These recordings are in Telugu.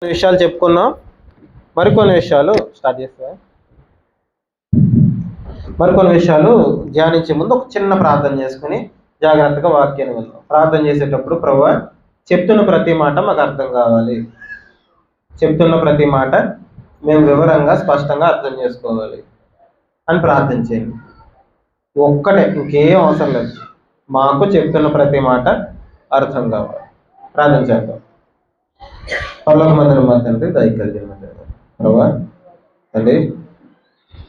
విషయాలు చెప్పుకున్నాం. మరికొన్ని విషయాలు స్టార్ట్ చేస్తా. మరికొన్ని విషయాలు ధ్యానించే ముందు ఒక చిన్న ప్రార్థన చేసుకుని జాగ్రత్తగా వాక్యాన్ని వెళ్దాం. ప్రార్థన చేసేటప్పుడు ప్రభువా చెప్తున్న ప్రతి మాట మాకు అర్థం కావాలి, చెప్తున్న ప్రతి మాట మేము వివరంగా స్పష్టంగా అర్థం చేసుకోవాలి అని ప్రార్థించేయండి. ఒక్కటే, ఇంకేం అవసరం లేదు, మాకు చెప్తున్న ప్రతి మాట అర్థం కావాలి. ప్రార్థన చేద్దాం. పరలోకమందున్న మా తండ్రి, దయకలిగిన ప్రభువా తండ్రి,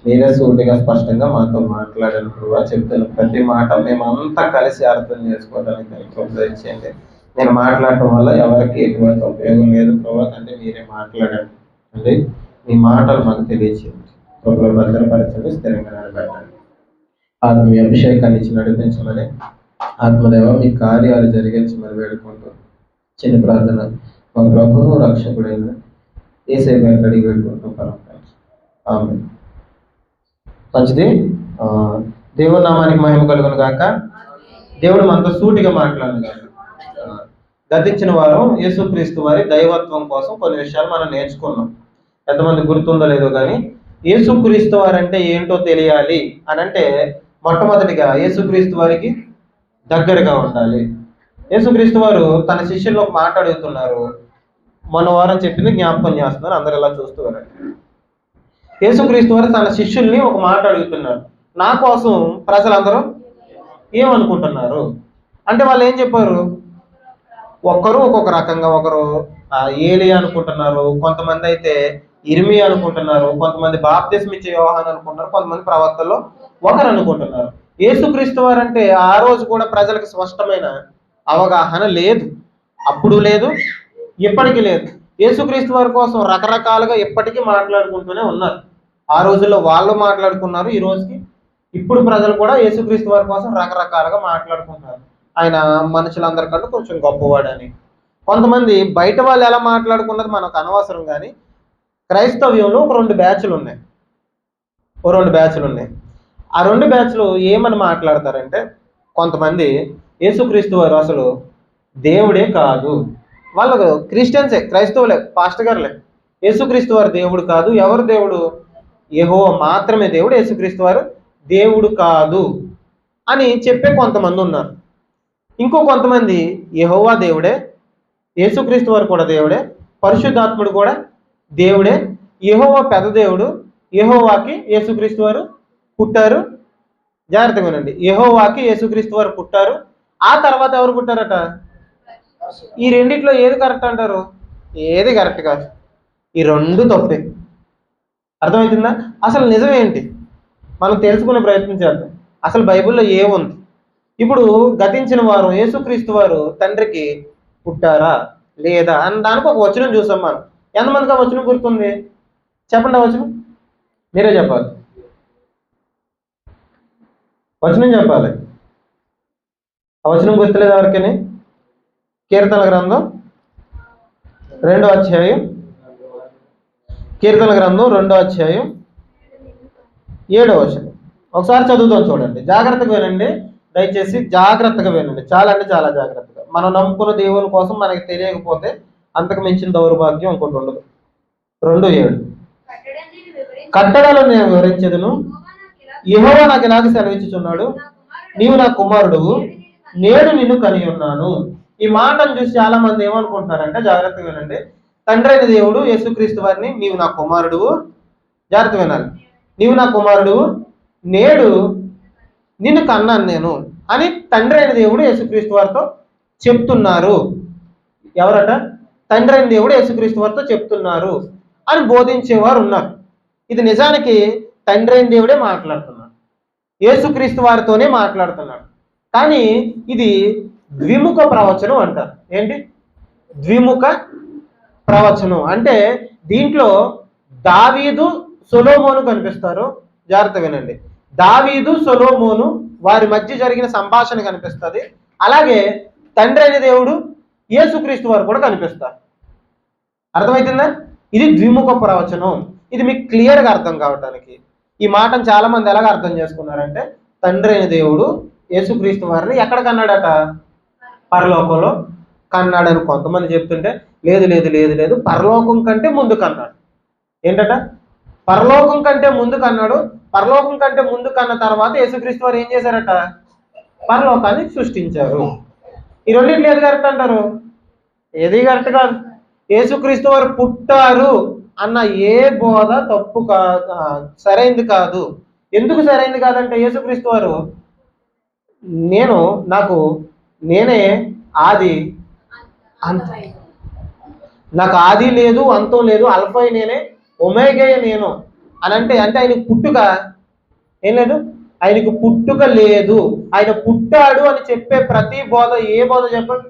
మీరే సూటిగా స్పష్టంగా మాతో మాట్లాడాను ప్రభువా. చెప్తున్న ప్రతి మాట మేమంతా కలిసి అర్థం చేసుకోవడానికి ప్రోత్సహించండి. నేను మాట్లాడటం వల్ల ఎవరికి ఎటువంటి ఉపయోగం లేదు ప్రభువా. తండ్రి మీరే మాట్లాడండి అండి, మీ మాటలు మాకు తెలియచేయండి. ప్రభువులో భద్రపరచండి, స్థిరంగా నిలబెట్టండి. ఆత్మీయ అభిషేకాన్ని ఇచ్చి నడిపించమని, ఆత్మదేవ మీ కార్యాలు జరిగించమని వేడుకుంటూ చిన్న ప్రార్థన మా ప్రభువును రక్షకుడైన యేసయ్య పేరిట అడిగి వేడుకుంటూ ఆమేన్. మంచిది. దేవుని నామానికి మహిమ కలుగును గాక. దేవుడు మనతో సూటిగా మాట్లాడను గాక. గతించిన వారం యేసుక్రీస్తు వారి దైవత్వం కోసం కొన్ని విషయాలు మనం నేర్చుకున్నాం. ఎంతమంది గుర్తుందో లేదో కానీ యేసుక్రీస్తు వారు అంటే ఏంటో తెలియాలి అని అంటే మొట్టమొదటిగా యేసుక్రీస్తు వారికి దగ్గరగా ఉండాలి. యేసుక్రీస్తు వారు తన శిష్యుల్లో ఒక మాట అడుగుతున్నారు. మొన్న వారం చెప్పింది జ్ఞాపకం చేస్తున్నారు, అందరు ఇలా చూస్తూ ఉన్నారు. యేసుక్రీస్తు వారు తన శిష్యుల్ని ఒక మాట అడుగుతున్నారు, నా కోసం ప్రజలందరూ ఏమనుకుంటున్నారు అంటే వాళ్ళు ఏం చెప్పారు? ఒక్కరు ఒక్కొక్క రకంగా, ఒకరు ఏలియా అనుకుంటున్నారు, కొంతమంది అయితే ఇర్మియా అనుకుంటున్నారు, కొంతమంది బాప్తిస్మ ఇచ్చే యోహాను అనుకుంటున్నారు, కొంతమంది ప్రవక్తల్లో ఒకరు అనుకుంటున్నారు. యేసుక్రీస్తు వారు అంటే ఆ రోజు కూడా ప్రజలకు స్పష్టమైన అవగాహన లేదు, అప్పుడు లేదు, ఇప్పటికీ లేదు. యేసుక్రీస్తు వారి కోసం రకరకాలుగా ఇప్పటికీ మాట్లాడుకుంటూనే ఉన్నారు. ఆ రోజుల్లో వాళ్ళు మాట్లాడుకున్నారు, ఈ రోజుకి ఇప్పుడు ప్రజలు కూడా యేసుక్రీస్తు వారి కోసం రకరకాలుగా మాట్లాడుకుంటున్నారు. ఆయన మనుషులందరికంటే కొంచెం గొప్పవాడని. కొంతమంది బయట వాళ్ళు ఎలా మాట్లాడుకున్నది మనకు అనవసరం, కానీ క్రైస్తవ్యంలో ఒక రెండు బ్యాచ్లు ఉన్నాయి. ఆ రెండు బ్యాచ్లు ఏమని మాట్లాడతారంటే, కొంతమంది యేసుక్రీస్తు వారు అసలు దేవుడే కాదు, వాళ్ళు క్రిస్టియన్సే, క్రైస్తవులే, పాస్టర్ గారులే, యేసుక్రీస్తు వారు దేవుడు కాదు, ఎవరు దేవుడు? యెహోవా మాత్రమే దేవుడు, యేసుక్రీస్తు వారు దేవుడు కాదు అని చెప్పే కొంతమంది ఉన్నారు. ఇంకో కొంతమంది యెహోవా దేవుడే, యేసుక్రీస్తు వారు కూడా దేవుడే, పరిశుద్ధాత్ముడు కూడా దేవుడే, యెహోవా పెద్ద దేవుడు, యెహోవాకి యేసుక్రీస్తు వారు పుట్టారు. జాగ్రత్తగా వినండి, యెహోవాకి యేసుక్రీస్తు వారు పుట్టారు. ఆ తర్వాత ఎవరు పుట్టారట? ఈ రెండిట్లో ఏది కరెక్ట్ అంటారు? ఏది కరెక్ట్ కాదు, ఈ రెండు తప్పే. అర్థమవుతుందా? అసలు నిజమేంటి మనం తెలుసుకునే ప్రయత్నం చేద్దాం. అసలు బైబిల్లో ఏముంది? ఇప్పుడు గతించిన వారు యేసుక్రీస్తు వారు తండ్రికి పుట్టారా లేదా అని దానికి ఒక వచనం చూసాం మనం. ఎంతమందికి ఆ వచనం గుర్తుంది? చెప్పండి, ఆ వచనం మీరే చెప్పాలి. వచనం చెప్పాలి. ఆ వచనం గుర్తులేదు ఎవరికని? కీర్తన గ్రంథం 2వ అధ్యాయం, కీర్తన గ్రంథం 2వ అధ్యాయం 7వ వచనం ఒకసారి చదువుతాం, చూడండి, జాగ్రత్తగా వినండి, దయచేసి జాగ్రత్తగా వినండి, చాలా అంటే చాలా జాగ్రత్తగా. మనం నమ్ముకున్న దేవుని కోసం మనకి తెలియకపోతే అంతకు మించిన దౌర్భాగ్యం ఇంకోటి ఉండదు. 2:7 కట్టడలను నేను వివరించదును, యెహోవా నాకు ఇలాగ సెలవిచ్చుచున్నాడు, నీవు నా కుమారుడువు, నేడు నిన్ను కని ఉన్నాను. ఈ మాటను చూసి చాలా మంది ఏమనుకుంటున్నారంటే, జాగ్రత్తగా వినండి, తండ్రి అయిన దేవుడు యేసుక్రీస్తు వారిని నీవు నా కుమారుడువు, జాగ్రత్త వినాలి, నీవు నా కుమారుడువు, నేడు నిన్ను కన్నాను నేను అని తండ్రి అయిన దేవుడు యేసుక్రీస్తు వారితో చెప్తున్నారు. ఎవరట? తండ్రి అయిన దేవుడు యేసుక్రీస్తు వారితో చెప్తున్నారు అని బోధించేవారు ఉన్నారు. ఇది నిజానికి తండ్రి అయిన దేవుడే మాట్లాడుతున్నాడు, యేసుక్రీస్తు వారితోనే మాట్లాడుతున్నాడు. కానీ ఇది ద్విముఖ ప్రవచనం అంటారు. ఏంటి ద్విముఖ ప్రవచనం అంటే? దీంట్లో దావీదు సొలొమోను కనిపిస్తారు. జాగ్రత్త వినండి, దావీదు సొలొమోను వారి మధ్య జరిగిన సంభాషణ కనిపిస్తుంది. అలాగే తండ్రి అయిన దేవుడు యేసుక్రీస్తు వారు కూడా కనిపిస్తారు. అర్థమవుతుందా? ఇది ద్విముఖ ప్రవచనం. ఇది మీకు క్లియర్గా అర్థం కావటానికి ఈ మాటను చాలా మంది ఎలాగ అర్థం చేసుకున్నారంటే, తండ్రి అయిన దేవుడు యేసుక్రీస్తు వారిని ఎక్కడ కన్నాడట? పరలోకంలో కన్నాడని కొంతమంది చెప్తుంటే, లేదు లేదు లేదు లేదు, పరలోకం కంటే ముందు కన్నాడు. ఏంటట? పరలోకం కంటే ముందు కన్నాడు. పరలోకం కంటే ముందు కన్న తర్వాత యేసుక్రీస్తు వారు ఏం చేశారట? పరలోకాన్ని సృష్టించారు. ఈ రెండింటిలో ఏది కరెక్ట్ అంటారు? ఏది కరెక్ట్ కాదు. యేసుక్రీస్తు వారు పుట్టారు అన్న ఏ బోధ తప్పు కాదు, సరైంది కాదు. ఎందుకు సరైంది కాదంటే, యేసుక్రీస్తు వారు నేనే ఆది అంత, నాకు ఆది లేదు అంతం లేదు, అల్ఫై నేనే, ఒమేగా నేను అని అంటే ఆయనకు పుట్టుక ఏం లేదు, ఆయనకు పుట్టుక లేదు. ఆయన పుట్టాడు అని చెప్పే ప్రతి బోధ ఏ బోధ చెప్పండి?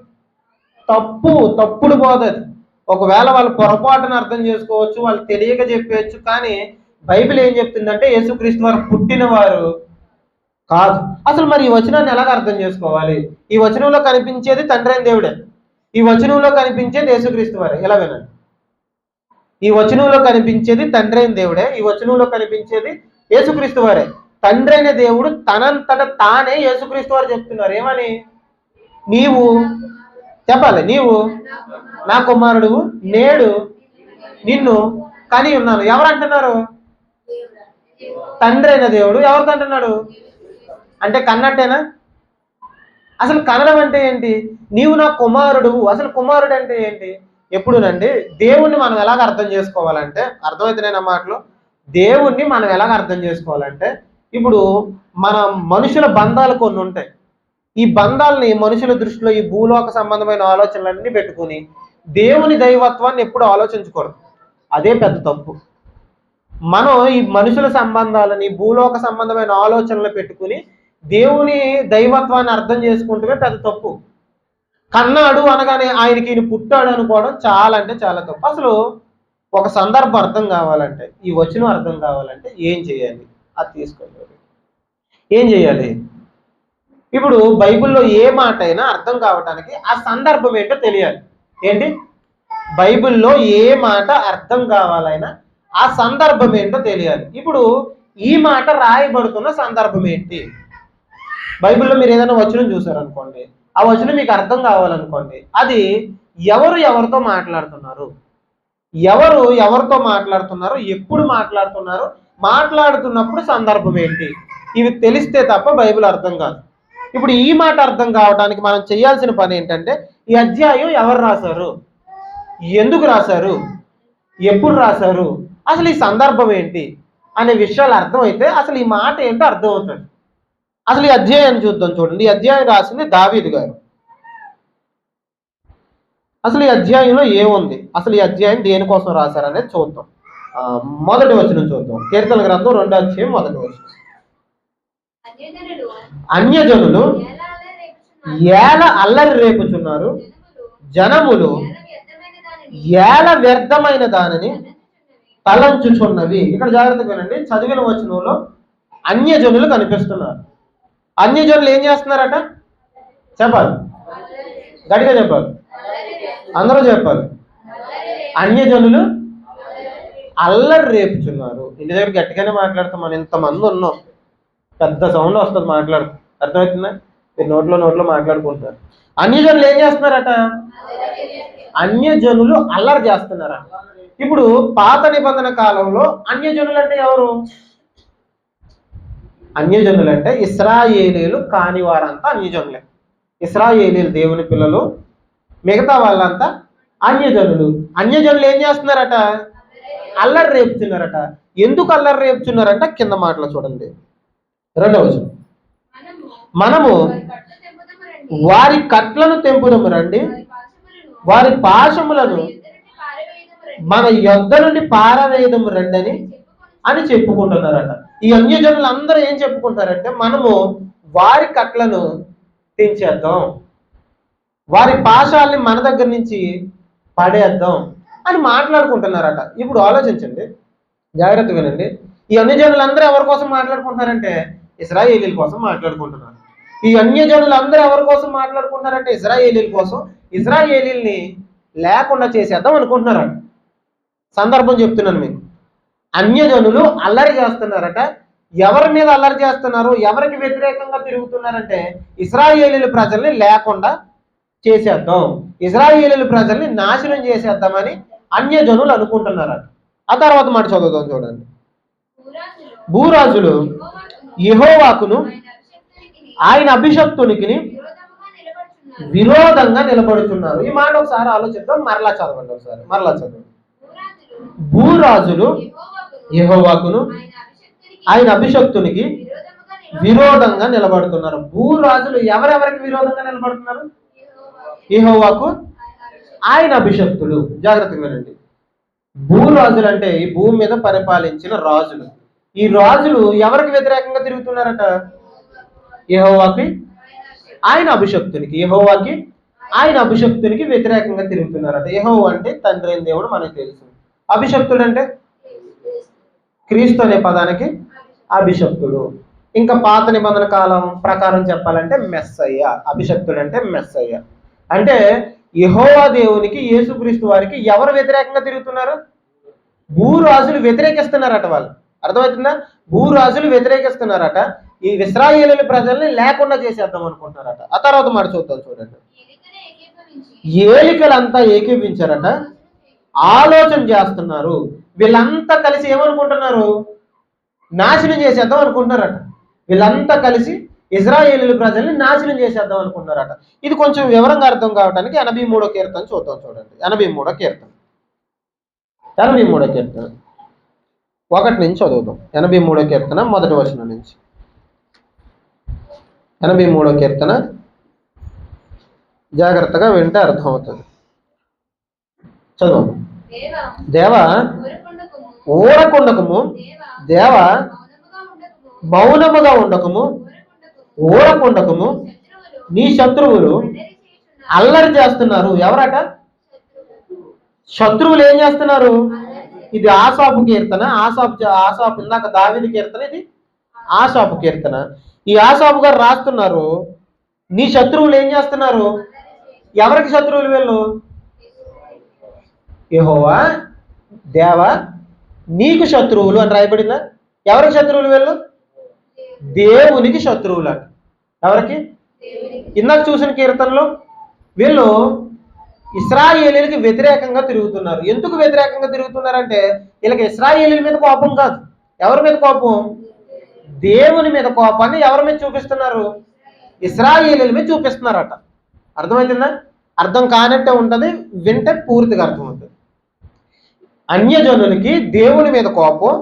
తప్పుడు బోధ అది. ఒకవేళ వాళ్ళు పొరపాటున అర్థం చేసుకోవచ్చు, వాళ్ళు తెలియక చెప్పవచ్చు, కానీ బైబిల్ ఏం చెప్తుందంటే యేసుక్రీస్తు వారు పుట్టిన వారు కాదు. అసలు మరి ఈ వచనాన్ని ఎలాగ అర్థం చేసుకోవాలి? ఈ వచనంలో కనిపించేది తండ్రి అయిన దేవుడే, ఈ వచనంలో కనిపించేది యేసుక్రీస్తు వారే. ఎలా వినండి, ఈ వచనంలో కనిపించేది తండ్రి అయిన దేవుడే, ఈ వచనంలో కనిపించేది యేసుక్రీస్తు వారే. తండ్రి అయిన దేవుడు తనంతట తానే యేసుక్రీస్తు వారు చెప్తున్నారు. ఏమని? నీవు చెప్పాలి, నీవు నా కుమారుడు, నేడు నిన్ను కని ఉన్నాను. ఎవరు అంటున్నారు? తండ్రి అయిన దేవుడు. ఎవరితో అంటున్నాడు? అంటే కన్నట్టేనా? అసలు కనడం అంటే ఏంటి? నీవు నా కుమారుడు. అసలు కుమారుడు అంటే ఏంటి? ఎప్పుడునండి దేవుణ్ణి మనం ఎలాగ అర్థం చేసుకోవాలంటే, అర్థమైతే నా మాటలు, దేవుణ్ణి మనం ఎలాగ అర్థం చేసుకోవాలంటే, ఇప్పుడు మన మనుషుల బంధాలు కొన్ని ఉంటాయి. ఈ బంధాలని మనుషుల దృష్టిలో ఈ భూలోక సంబంధమైన ఆలోచనలన్నీ పెట్టుకుని దేవుని దైవత్వాన్ని ఎప్పుడు ఆలోచించకూడదు. అదే పెద్ద తప్పు. మనం ఈ మనుషుల సంబంధాలని భూలోక సంబంధమైన ఆలోచనలు పెట్టుకుని దేవుని దైవత్వాన్ని అర్థం చేసుకుంటూనే పెద్ద తప్పు. కన్నాడు అనగానే ఆయనకి ఈయన పుట్టాడు అనుకోవడం చాలా అంటే చాలా తప్పు. అసలు ఒక సందర్భం అర్థం కావాలంటే, ఈ వచనం అర్థం కావాలంటే ఏం చేయాలి? అది తీసుకోవాలి. ఏం చేయాలి? ఇప్పుడు బైబిల్లో ఏ మాట అయినా అర్థం కావటానికి ఆ సందర్భం ఏంటో తెలియాలి. ఏంటి? బైబిల్లో ఏ మాట అర్థం కావాలైనా ఆ సందర్భం ఏంటో తెలియాలి. ఇప్పుడు ఈ మాట రాయబడుతున్న సందర్భం ఏంటి? బైబిల్లో మీరు ఏదైనా వచనం చూసారనుకోండి, ఆ వచనం మీకు అర్థం కావాలనుకోండి, అది ఎవరు ఎవరితో మాట్లాడుతున్నారు, ఎవరు ఎవరితో మాట్లాడుతున్నారు, ఎప్పుడు మాట్లాడుతున్నారు, మాట్లాడుతున్నప్పుడు సందర్భం ఏంటి, ఇవి తెలిస్తే తప్ప బైబిల్ అర్థం కాదు. ఇప్పుడు ఈ మాట అర్థం కావడానికి మనం చేయాల్సిన పని ఏంటంటే, ఈ అధ్యాయం ఎవరు రాశారు, ఎందుకు రాశారు, ఎప్పుడు రాశారు, అసలు ఈ సందర్భం ఏంటి అనే విషయాలు అర్థమైతే అసలు ఈ మాట ఏంటో అర్థం అవుతుంది. అసలు ఈ అధ్యాయాన్ని చూద్దాం. చూడండి, ఈ అధ్యాయం రాసింది దావీదు గారు. అసలు ఈ అధ్యాయంలో ఏముంది, అసలు ఈ అధ్యాయం దేనికోసం రాశారనేది చూద్దాం. మొదటి వచనం చూద్దాం. కీర్తన గ్రంథం 2వ అధ్యాయం 1వ వచనం. అన్యజనులు ఏల అల్లరి రేపుచున్నారు, జనములు ఏల వ్యర్థమైన దానిని తలంచుచున్నవి. ఇక్కడ జాగ్రత్తగా వినండి, చదివిన వచనంలో అన్యజనులు కనిపిస్తున్నారు. అన్యజనులు ఏం చేస్తున్నారట? చెప్పాలి, గట్టిగా చెప్పాలి, అందరూ చెప్పాలి. అన్యజనులు అల్లరి రేపుచున్నారు. ఇంటి దగ్గర గట్టిగానే మాట్లాడతాం, మనం ఇంతమంది ఉన్నాం, పెద్ద సౌండ్ వస్తుంది మాట్లాడుతాం, అర్థమవుతుందా? మీరు నోట్లో మాట్లాడుకుంటారు. అన్యజనులు ఏం చేస్తున్నారట? అన్యజనులు అల్లరి చేస్తున్నారట. ఇప్పుడు పాత నిబంధన కాలంలో అన్యజనులు అంటే ఎవరు? అన్యజనులు అంటే ఇశ్రాయేలీలు కాని వారంతా అన్యజనులే. ఇశ్రాయేలీలు దేవుని పిల్లలు, మిగతా వాళ్ళంతా అన్యజనులు. అన్యజనులు ఏం చేస్తున్నారట? అల్లరి రేపుతున్నారట. ఎందుకు అల్లరి రేపుతున్నారంట? కింద మాటలు చూడండి, 2వ వచనం. మనము వారి కట్లను తెంపుదము రండి, వారి పాశములను మన యొద్ద నుండి పారవేయదము రండి అని చెప్పుకుంటున్నారట. ఈ అన్యజనులు అందరూ ఏం చెప్పుకుంటారంటే, మనము వారి కట్లను తెంచేద్దాం, వారి పాశాలని మన దగ్గర నుంచి పడేద్దాం అని మాట్లాడుకుంటున్నారట. ఇప్పుడు ఆలోచించండి, జాగ్రత్తగా వినండి. ఈ అన్యజనులందరూ ఎవరి కోసం మాట్లాడుకుంటున్నారంటే ఇశ్రాయేలీల కోసం మాట్లాడుకుంటున్నారు. ఈ అన్యజనులందరూ ఎవరి కోసం మాట్లాడుకుంటున్నారంటే ఇశ్రాయేలీల కోసం. ఇశ్రాయేలీల్ని లేకుండా చేసేద్దాం అనుకుంటున్నారట. సందర్భం చెప్తున్నాను మీకు. అన్యజనులు అల్లరి చేస్తున్నారట. ఎవరి మీద అల్లరి చేస్తున్నారు, ఎవరికి వ్యతిరేకంగా తిరుగుతున్నారంటే ఇశ్రాయేలీల ప్రజల్ని లేకుండా చేసేద్దాం, ఇశ్రాయేలు ప్రజల్ని నాశనం చేసేద్దామని అన్యజనులు అనుకుంటున్నారట. ఆ తర్వాత మాట చదువుదాం చూడండి. భూరాజులు యెహోవాకును ఆయన అభిషక్తునికి విరోధంగా నిలబడుతున్నారు. ఈ మాట ఒకసారి ఆలోచిద్దాం. మరలా చదవండి ఒకసారి, మరలా చదవండి. భూరాజులు యెహోవాకును ఆయన అభిషక్తునికి విరోధంగా నిలబడుతున్నారు. భూరాజులు ఎవరెవరికి విరోధంగా నిలబడుతున్నారు? యెహోవాకు ఆయన అభిషక్తులు. జాగ్రత్తగా వినండి. భూరాజులు అంటే ఈ భూమి మీద పరిపాలించిన రాజులు. ఈ రాజులు ఎవరికి వ్యతిరేకంగా తిరుగుతున్నారట? యెహోవాకి ఆయన అభిషక్తునికి, యెహోవాకి ఆయన అభిషక్తునికి వ్యతిరేకంగా తిరుగుతున్నారట. యెహోవా అంటే తండ్రి అయిన దేవుడు మనకు తెలుసు. అభిషక్తుడు అంటే క్రీస్తు అనే పదానికి అభిషక్తుడు. ఇంకా పాత నిబంధన కాలం ప్రకారం చెప్పాలంటే మెస్సయ్య. అభిషక్తుడు అంటే మెస్సయ్య. అంటే యెహోవా దేవునికి, యేసుక్రీస్తు వారికి ఎవరు వ్యతిరేకంగా తిరుగుతున్నారు? భూరాజులు వ్యతిరేకిస్తున్నారట. వాళ్ళు అర్థమవుతుందా? భూరాజులు వ్యతిరేకిస్తున్నారట. ఈ ఇశ్రాయేలు ప్రజల్ని లేకుండా చేసేద్దాం అనుకుంటున్నారట. ఆ తర్వాత మాట చూద్దాం చూడండి. ఏలికలంతా ఏకీవించారట, ఆలోచన చేస్తున్నారు. వీళ్ళంతా కలిసి ఏమనుకుంటున్నారు? నాశనం చేసేద్దాం అనుకుంటున్నారట. వీళ్ళంతా కలిసి ఇశ్రాయేలు ప్రజల్ని నాశనం చేసేద్దాం అనుకుంటున్నారట. ఇది కొంచెం వివరంగా అర్థం కావడానికి 83వ కీర్తన చూద్దాం చూడండి. 83వ కీర్తన 1 నుంచి చదువుదాం. 83వ కీర్తన 1వ వచనం నుంచి. 83వ కీర్తన జాగ్రత్తగా వింటే అర్థమవుతుంది. చదువు. దేవా ఊరకుండకము, దేవా మౌనముగా ఉండకము, ఊరకుండకము, నీ శత్రువులు అల్లరి చేస్తున్నారు. ఎవరట? శత్రువులు ఏం చేస్తున్నారు? ఇది ఆసాపు కీర్తన. ఆసాపు ఇందాక దావీదు కీర్తన, ఇది ఆసాపు కీర్తన. ఈ ఆసాపు గారు రాస్తున్నారు, నీ శత్రువులు ఏం చేస్తున్నారు? ఎవరికి శత్రువులు వీళ్ళు? యెహోవా దేవా నీకు శత్రువులు అని రాయబడిందా? ఎవరికి శత్రువులు వీళ్ళు? దేవునికి శత్రువులు అంట. ఎవరికి? ఇందాక చూసిన కీర్తనలో వీళ్ళు ఇశ్రాయేలీలకి వ్యతిరేకంగా తిరుగుతున్నారు. ఎందుకు వ్యతిరేకంగా తిరుగుతున్నారంటే వీళ్ళకి ఇశ్రాయేలీల మీద కోపం కాదు. ఎవరి మీద కోపం? దేవుని మీద కోపాన్ని ఎవరి మీద చూపిస్తున్నారు? ఇశ్రాయేలీల మీద చూపిస్తున్నారట. అర్థమవుతుందా? అర్థం కానట్టే ఉంటుంది, వింటే పూర్తిగా అర్థమవుతుంది. అన్యజనులకి దేవుని మీద కోపం,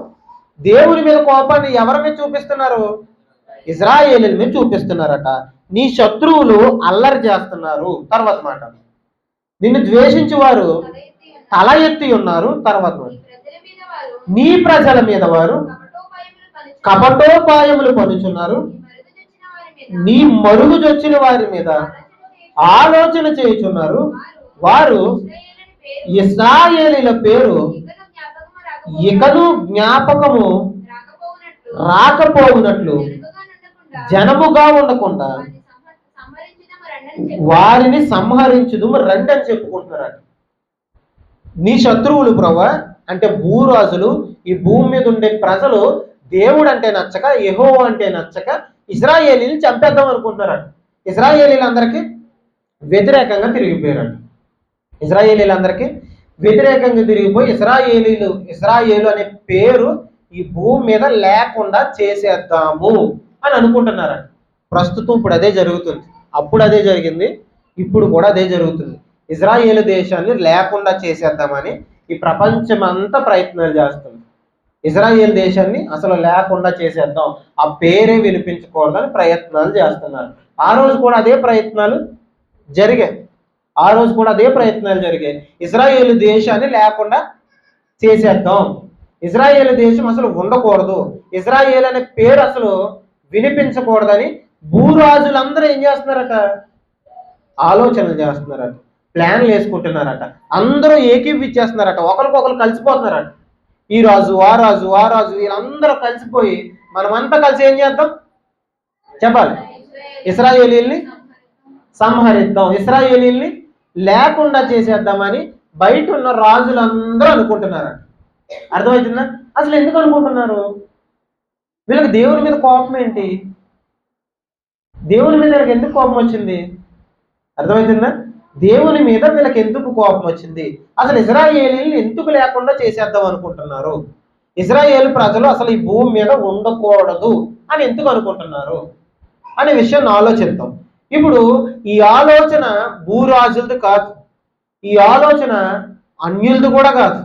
దేవుని మీద కోపాన్ని ఎవరి మీద చూపిస్తున్నారు? ఇశ్రాయేలీల మీద చూపిస్తున్నారట. నీ శత్రువులు అల్లరి చేస్తున్నారు. తర్వాత మాట, నిన్ను ద్వేషించి వారు తల ఎత్తి ఉన్నారు. తర్వాత మాట, నీ ప్రజల మీద వారు కపటోపాయములు పనుచున్నారు. నీ మరుగుజొచ్చిన వారి మీద ఆలోచన చేయుచున్నారు. వారు ఇశ్రాయేలీల పేరు ఇకను జ్ఞాపకము రాకపోవునట్లు జనముగా ఉండకుండా వారిని సంహరించుదుము రండి అని చెప్పుకుంటున్నారట. నీ శత్రువులు ప్రభా అంటే భూరాజులు, ఈ భూమి మీద ఉండే ప్రజలు దేవుడు అంటే నచ్చక, యెహోవా అంటే నచ్చక ఇశ్రాయేలీని చంపేద్దాం అనుకుంటున్నారట. ఇశ్రాయేలీలందరికీ వ్యతిరేకంగా తిరిగిపోయారట. ఇశ్రాయేలీలందరికీ వ్యతిరేకంగా తిరిగిపోయి ఇశ్రాయేలు అనే పేరు ఈ భూమి మీద లేకుండా చేసేద్దాము అని అనుకుంటున్నారట. ప్రస్తుతం ఇప్పుడు అదే జరుగుతుంది. అప్పుడు అదే జరిగింది, ఇప్పుడు కూడా అదే జరుగుతుంది. ఇజ్రాయేలు దేశాన్ని లేకుండా చేసేద్దామని ఈ ప్రపంచం అంతా ప్రయత్నాలు చేస్తుంది. ఇజ్రాయేల్ దేశాన్ని అసలు లేకుండా చేసేద్దాం, ఆ పేరే వినిపించకూడదని ప్రయత్నాలు చేస్తున్నారు. ఆ రోజు కూడా అదే ప్రయత్నాలు జరిగాయి. ఇజ్రాయేలు దేశాన్ని లేకుండా చేసేద్దాం, ఇజ్రాయేల్ దేశం అసలు ఉండకూడదు, ఇజ్రాయేల్ అనే పేరు అసలు వినిపించకూడదని భూరాజులందరూ ఏం చేస్తున్నారట? ఆలోచనలు చేస్తున్నారట, ప్లాన్లు వేసుకుంటున్నారట. అందరూ ఏకీవిచ్చేస్తున్నారట, ఒకరికొకరు కలిసిపోతున్నారట. ఈ రాజు ఆ రాజు వీళ్ళందరూ కలిసిపోయి మనమంతా కలిసి ఏం చేద్దాం చెప్పాలి? ఇశ్రాయేలీల్ని సంహరిద్దాం, ఇశ్రాయేలీల్ని లేకుండా చేసేద్దామని బయట ఉన్న రాజులందరూ అనుకుంటున్నారట. అర్థమవుతుందా? అసలు ఎందుకు అనుకుంటున్నారు? వీళ్ళకి దేవుని మీద కోపం ఏంటి? దేవుని మీద వీళ్ళకి ఎందుకు కోపం వచ్చింది? అర్థమవుతుందా? దేవుని మీద వీళ్ళకి ఎందుకు కోపం వచ్చింది? అసలు ఇజ్రాయేలీని ఎందుకు లేకుండా చేసేద్దాం అనుకుంటున్నారు? ఇజ్రాయేల్ ప్రజలు అసలు ఈ భూమి మీద ఉండకూడదు అని ఎందుకు అనుకుంటున్నారు అనే విషయాన్ని ఆలోచిద్దాం. ఇప్పుడు ఈ ఆలోచన భూరాజులది కాదు, ఈ ఆలోచన అన్యులది కూడా కాదు.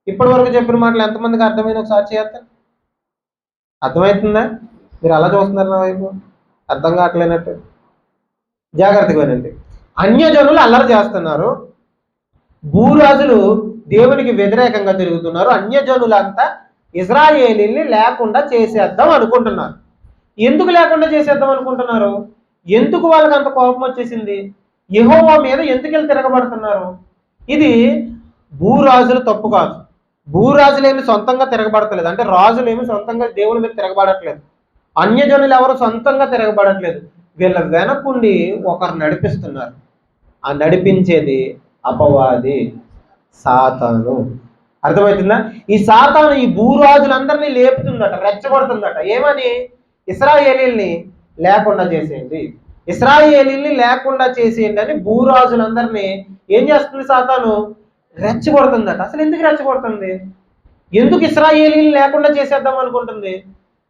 ఇప్పటి వరకు చెప్పిన మాటలు ఎంతమందికి అర్థమైన ఒకసారి చేస్తారు? అర్థమవుతుందా? మీరు అలా చూస్తున్నారు నా వైపు, అర్థం కావట్లేనట్టు. జాగ్రత్తగా వినండి. అన్యజనులు అల్లరి చేస్తున్నారు, భూరాజులు దేవునికి వ్యతిరేకంగా తిరుగుతున్నారు. అన్యజనులంతా ఇజ్రాయేలీని లేకుండా చేసేద్దాం అనుకుంటున్నారు. ఎందుకు లేకుండా చేసేద్దాం అనుకుంటున్నారు? ఎందుకు వాళ్ళకి అంత కోపం వచ్చేసింది? యెహోవా మీద ఎందుకు వెళ్ళి తిరగబడుతున్నారు? ఇది భూరాజుల తప్పు కాదు. భూరాజులు ఏమి సొంతంగా తిరగబడతలేదు, అంటే రాజులు ఏమి సొంతంగా దేవుని మీద తిరగబడట్లేదు. అన్యజనులు ఎవరు సొంతంగా తిరగబడట్లేదు. వీళ్ళ వెనకుండి ఒకరు నడిపిస్తున్నారు. ఆ నడిపించేది అపవాది, సాతాను. అర్థమవుతుందా? ఈ సాతాను ఈ భూరాజులందరినీ లేపుతుందట, రెచ్చగొడుతుందట. ఏమని? ఇశ్రాయేలీల్ని లేకుండా చేసేయండి, ఇశ్రాయేలీల్ని లేకుండా చేసేయండి అని భూరాజులందరినీ ఏం చేస్తుంది సాతాను? రెచ్చగొడుతుందట. అసలు ఎందుకు రెచ్చగొడుతుంది? ఎందుకు ఇశ్రాయేలీల్ని లేకుండా చేసేద్దాం అనుకుంటుంది?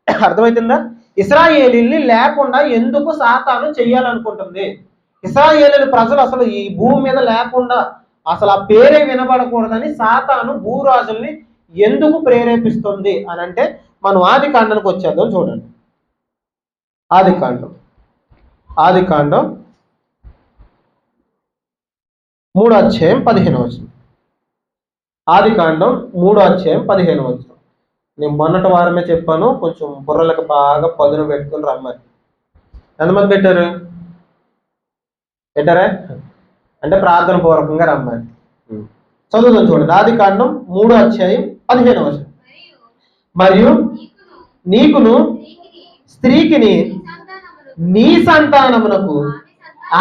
అర్థమవుతుందా? ఇశ్రాయేలీల్ని లేకుండా ఎందుకు సాతాను చెయ్యాలనుకుంటుంది? ఇశ్రాయేలీల ప్రజలు అసలు ఈ భూమి మీద లేకుండా అసలు ఆ పేరే వినబడకూడదని సాతాను భూరాజుల్ని ఎందుకు ప్రేరేపిస్తుంది అని అంటే మనం ఆది కాండానికి వచ్చేద్దాం. చూడండి, ఆది కాండం 3:15. ఆది కాండం 3:15. నేను మొన్నటి వారమే చెప్పాను, కొంచెం బుర్రలకు బాగా పదును పెట్టుకుని రమ్మని. ఎంతమంది పెట్టారా? అంటే ప్రార్థన పూర్వకంగా రమ్మని. చదువుదాం, చూడండి. ఆది కాండం 3:15. మరియు నీకును స్త్రీకిని నీ సంతానమునకు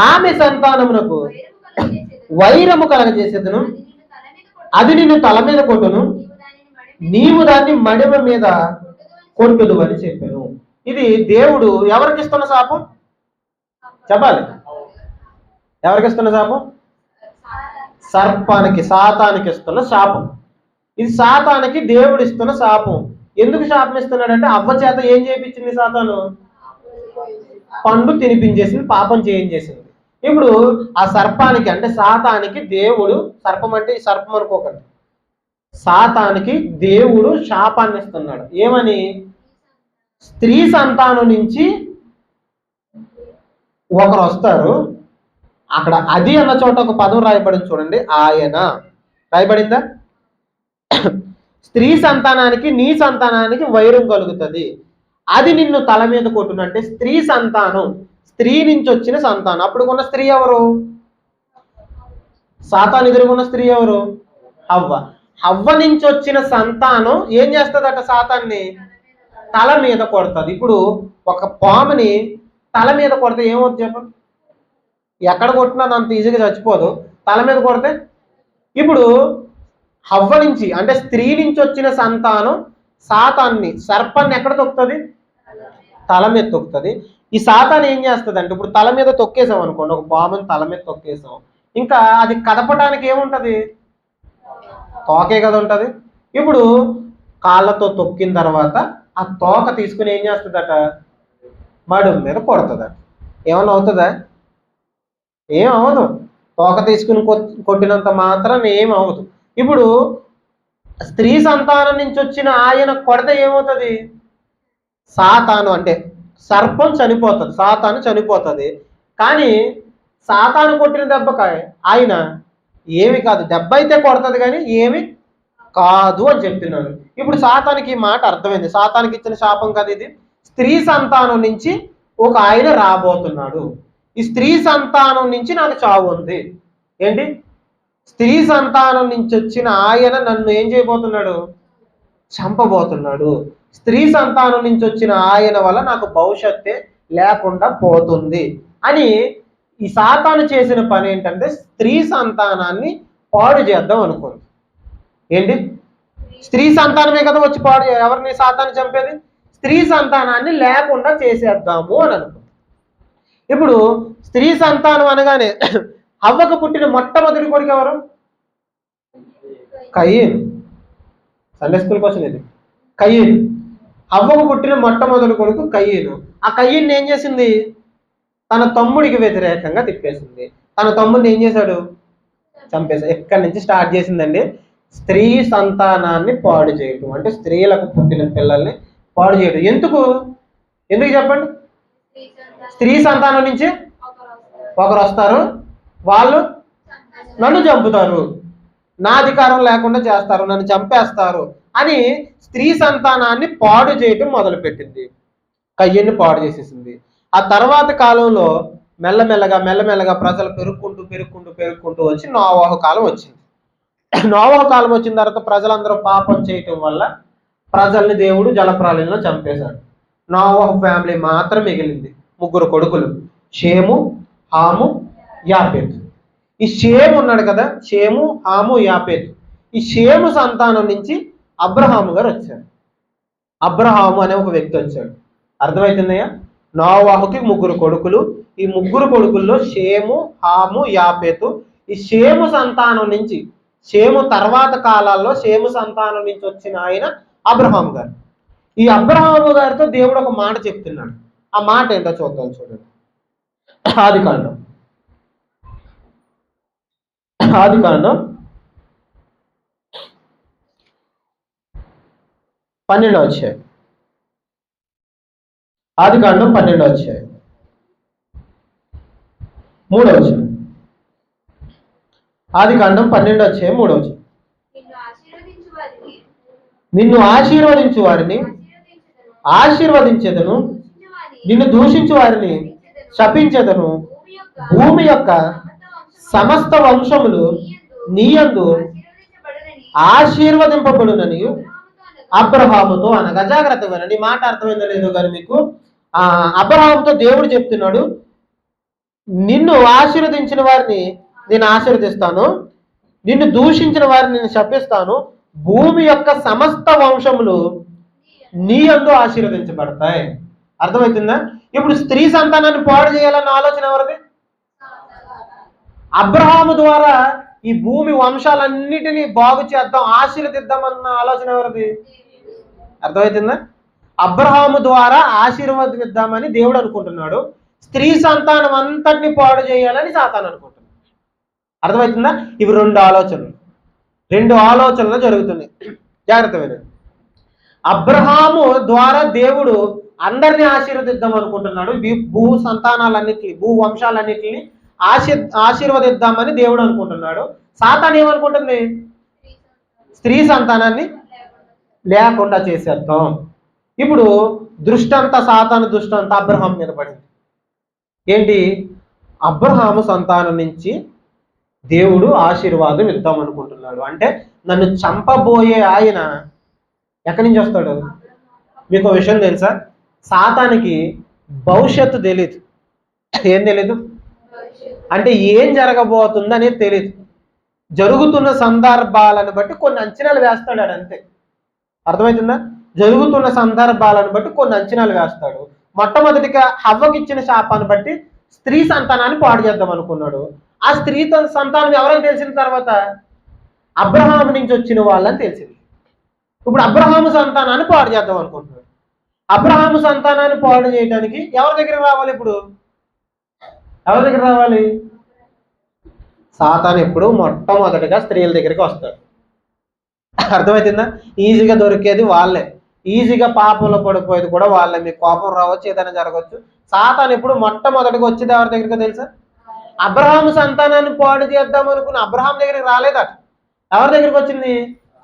ఆమె సంతానమునకు వైరము కలగజేసేదను, అది నిన్ను తల మీద కొట్టును, నీవు దాన్ని మడిమ మీద కొట్టుదు అని చెప్పాను. ఇది దేవుడు ఎవరికి ఇస్తున్న శాపం? చెప్పాలి. ఎవరికి ఇస్తున్న శాపం? సర్పానికి, సాతానికి ఇస్తున్న శాపం. ఇది సాతానికి దేవుడు ఇస్తున్న శాపం. ఎందుకు శాపం ఇస్తున్నాడంటే అవ్వ చేత ఏం చేయించింది సాతాను? పండు తినిపించేసింది, పాపం చేయించేసింది. ఇప్పుడు ఆ సర్పానికి అంటే సాతానికి దేవుడు, సర్పం అంటే ఈ సర్పం అనుకోకండి, సాతానికి దేవుడు శాపాన్ని ఇస్తున్నాడు. ఏమని? స్త్రీ సంతానం నుంచి ఒకరు వస్తారు. అక్కడ అది అన్న చోట ఒక పదం రాయబడింది చూడండి, ఆయన. రాయబడిందా? స్త్రీ సంతానానికి నీ సంతానానికి వైరం కలుగుతుంది, అది నిన్ను తల మీద కొట్టునంటే స్త్రీ సంతానం, స్త్రీ నుంచి వచ్చిన సంతానం. అప్పుడు ఉన్న స్త్రీ ఎవరు? సాతాను ఎదురుగున్న స్త్రీ ఎవరు? హవ్వ. హవ్వ నుంచి వచ్చిన సంతానం ఏం చేస్తుందట? సాతాన్ని తల మీద కొడుతుంది. ఇప్పుడు ఒక పాముని తల మీద కొడితే ఏమవుతుంది చెప్పండి? ఎక్కడ కొట్టినా అంత ఈజీగా చచ్చిపోదు, తల మీద కొడితే. ఇప్పుడు హవ్వ నుంచి అంటే స్త్రీ నుంచి వచ్చిన సంతానం సాతాన్ని, సర్పాన్ని ఎక్కడ తొక్కుతుంది? తల మీద తొక్కుతుంది. ఈ సాతాను ఏం చేస్తుంది అంటే, ఇప్పుడు తల మీద తొక్కేసాం అనుకోండి, ఒక పాముని తల మీద తొక్కేసాం, ఇంకా అది కదపడానికి ఏముంటది? తోకే కదా ఉంటది. ఇప్పుడు కాళ్ళతో తొక్కిన తర్వాత ఆ తోక తీసుకుని ఏం చేస్తుందట? మడుం మీద కొడుతుందట. ఏమన్నా అవుతుందా? ఏం అవ్వదు. తోక తీసుకుని కొట్టినంత మాత్రం ఏం అవ్వదు. ఇప్పుడు స్త్రీ సంతానం నుంచి వచ్చిన ఆయన కొడితే ఏమవుతుంది? సాతాను అంటే సర్పం చనిపోతుంది, సాతాను చనిపోతుంది. కానీ సాతాను కొట్టిన దెబ్బకాయ ఆయన ఏమి కాదు, దెబ్బ అయితే కొడుతుంది కానీ ఏమి కాదు అని చెప్తున్నాను. ఇప్పుడు సాతానికి ఈ మాట అర్థమైంది. సాతానికి ఇచ్చిన శాపం కదా ఇది. స్త్రీ సంతానం నుంచి ఒక ఆయన రాబోతున్నాడు, ఈ స్త్రీ సంతానం నుంచి నాకు చావు ఉంది. ఏంటి? స్త్రీ సంతానం నుంచి వచ్చిన ఆయన నన్ను ఏం చేయబోతున్నాడు? చంపబోతున్నాడు. స్త్రీ సంతానం నుంచి వచ్చిన ఆయన వల్ల నాకు భవిష్యత్తే లేకుండా పోతుంది అని ఈ సాతాను చేసిన పని ఏంటంటే స్త్రీ సంతానాన్ని పాడు చేద్దాం అనుకుంది. ఏంటి? స్త్రీ సంతానమే కదా వచ్చి పాడు, ఎవరిని సాతాను చంపేది? స్త్రీ సంతానాన్ని లేకుండా చేసేద్దాము అని అనుకుంది. ఇప్పుడు స్త్రీ సంతానం అనగానే హవ్వకు పుట్టిన మొట్టమొదటి కొడుకు ఎవరు? కయీను. సండే స్కూల్ కోసం ఇది. కయీను. హవ్వకు పుట్టిన మొట్టమొదటి కొడుకు కయీను. ఆ కయీను ఏం చేసింది? తన తమ్ముడికి వ్యతిరేకంగా తిప్పేసింది. తన తమ్ముడిని ఏం చేశాడు? చంపేశాడు. ఎక్కడి నుంచి స్టార్ట్ చేసిందండి? స్త్రీ సంతానాన్ని పాడు చేయటం, అంటే స్త్రీలకు పుట్టిన పిల్లల్ని పాడు చేయటం. ఎందుకు చెప్పండి? స్త్రీ సంతానం నుంచి ఒకరు వస్తారు, వాళ్ళు నన్ను చంపుతారు, నా అధికారం లేకుండా చేస్తారు, నన్ను చంపేస్తారు అని స్త్రీ సంతానాన్ని పాడు చేయటం మొదలుపెట్టింది. కయ్యన్ని పాడు చేసేసింది. ఆ తర్వాత కాలంలో మెల్లమెల్లగా ప్రజలు పెరుక్కుంటూ వచ్చి నోవాహు కాలం వచ్చింది. నోవాహు కాలం వచ్చిన తర్వాత ప్రజలందరూ పాపం చేయటం వల్ల ప్రజల్ని దేవుడు జలప్రళయంలో చంపేశాడు. నోవాహు ఫ్యామిలీ మాత్రం మిగిలింది. 3 కొడుకులు, షేము, హాము, యాపేతు. ఈ షేము ఉన్నాడు కదా, షేము, హాము, యాపేతు. ఈ షేము సంతానం నుంచి అబ్రహాము గారు వచ్చారు. అబ్రహాము అనే ఒక వ్యక్తి వచ్చాడు. అర్థమవుతుందయ్యా? నోవాహుకి 3 కొడుకులు. ఈ 3 కొడుకుల్లో షేము, హాము, యాపేతు. ఈ షేము సంతానం నుంచి, షేము తర్వాత కాలాల్లో షేము సంతానం నుంచి వచ్చిన ఆయన అబ్రహాము గారు. ఈ అబ్రహాము గారితో దేవుడు ఒక మాట చెప్తున్నాడు. ఆ మాట ఏంటో చూద్దాం, చూడండి. ఆదికాండం 12వ అధ్యాయం. ఆదికాండం 12వ అధ్యాయం 3వ వచనం. ఆదికాండం 12వ అధ్యాయం 3వ వచనం. నిన్ను ఆశీర్వదించు వారిని ఆశీర్వదించెదను, నిన్ను దూషించు వారిని శపించెదను. భూమి యొక్క సమస్త వంశములు నీయందు ఆశీర్వదింపబడునని అబ్రహాముతో అనగా, జాగ్రత్త వినండి, మాట అర్థమైందో లేదో కానీ మీకు. అబ్రహాముతో దేవుడు చెప్తున్నాడు, నిన్ను ఆశీర్వదించిన వారిని నేను ఆశీర్వదిస్తాను, నిన్ను దూషించిన వారిని నేను శపిస్తాను. భూమి యొక్క సమస్త వంశములు నీ యందు ఆశీర్వదించబడతాయి. అర్థమవుతుందా? ఇప్పుడు స్త్రీ సంతానాన్ని పాడు చేయాలన్న ఆలోచన ఎవరిది? అబ్రహాము ద్వారా ఈ భూమి వంశాలన్నిటినీ బాగు చేద్దాం, ఆశీర్వదిద్దామన్న ఆలోచన ఎవరిది? అర్థమవుతుందా? అబ్రహాము ద్వారా ఆశీర్వదిద్దామని దేవుడు అనుకుంటున్నాడు. స్త్రీ సంతానం అంతటిని పాడు చేయాలని సాతాను అనుకుంటున్నాడు. అర్థమవుతుందా? ఇవి 2 ఆలోచనలు జరుగుతున్నాయి. జాగ్రత్త వినండి. అబ్రహాము ద్వారా దేవుడు అందరినీ ఆశీర్వదిద్దాం అనుకుంటున్నాడు. భూ సంతానాలన్నిటిని, భూ వంశాలన్నిటిని ఆశీర్వదిద్దామని దేవుడు అనుకుంటున్నాడు. సాతాను ఏమనుకుంటుంది? స్త్రీ సంతానాన్ని లేకుండా చేసేద్దాం. ఇప్పుడు దృష్టంతా, సాతాను దృష్టంతా అబ్రహాం మీద పడింది. ఏంటి? అబ్రహాము సంతానం నుంచి దేవుడు ఆశీర్వాదం ఇద్దాం అనుకుంటున్నాడు. అంటే నన్ను చంపబోయే ఆయన ఎక్కడి నుంచి వస్తాడు? మీకు ఒక విషయం తెలుసా? సాతానికి భవిష్యత్తు తెలీదు. ఏం తెలీదు అంటే ఏం జరగబోతుంది అనేది తెలీదు. జరుగుతున్న సందర్భాలను బట్టి కొన్ని అంచనాలు వేస్తాడు. అంతే. అర్థమవుతుందా? జరుగుతున్న సందర్భాలను బట్టి కొన్ని అంచనాలు వేస్తాడు. మొట్టమొదటిగా హవ్వకి ఇచ్చిన శాపాన్ని బట్టి స్త్రీ సంతానాన్ని పాడు చేద్దాం అనుకున్నాడు. ఆ స్త్రీ సంతానం ఎవరని తెలిసిన తర్వాత అబ్రహాము నుంచి వచ్చిన వాళ్ళని తెలిసింది. ఇప్పుడు అబ్రహాము సంతానాన్ని పాడు చేద్దాం అనుకుంటున్నాడు. అబ్రహాము సంతానాన్ని పాడు చేయడానికి ఎవరి దగ్గర రావాలి? ఇప్పుడు ఎవరి దగ్గర రావాలి? సాతాను ఎప్పుడు మొట్టమొదటిగా స్త్రీల దగ్గరికి వస్తాడు. అర్థమవుతుందా? ఈజీగా దొరికేది వాళ్ళే, ఈజీగా పాపంలో పడిపోయేది కూడా వాళ్ళే. మీకు కోపం రావచ్చు, ఏదైనా జరగవచ్చు. సాతాను ఎప్పుడు మొట్టమొదటిగా వచ్చేది ఎవరి దగ్గరికి తెలుసా? అబ్రహాము సంతానాన్ని పాడు చేద్దాం అనుకుని అబ్రహాం దగ్గరికి రాలేదట. ఎవరి దగ్గరికి వచ్చింది?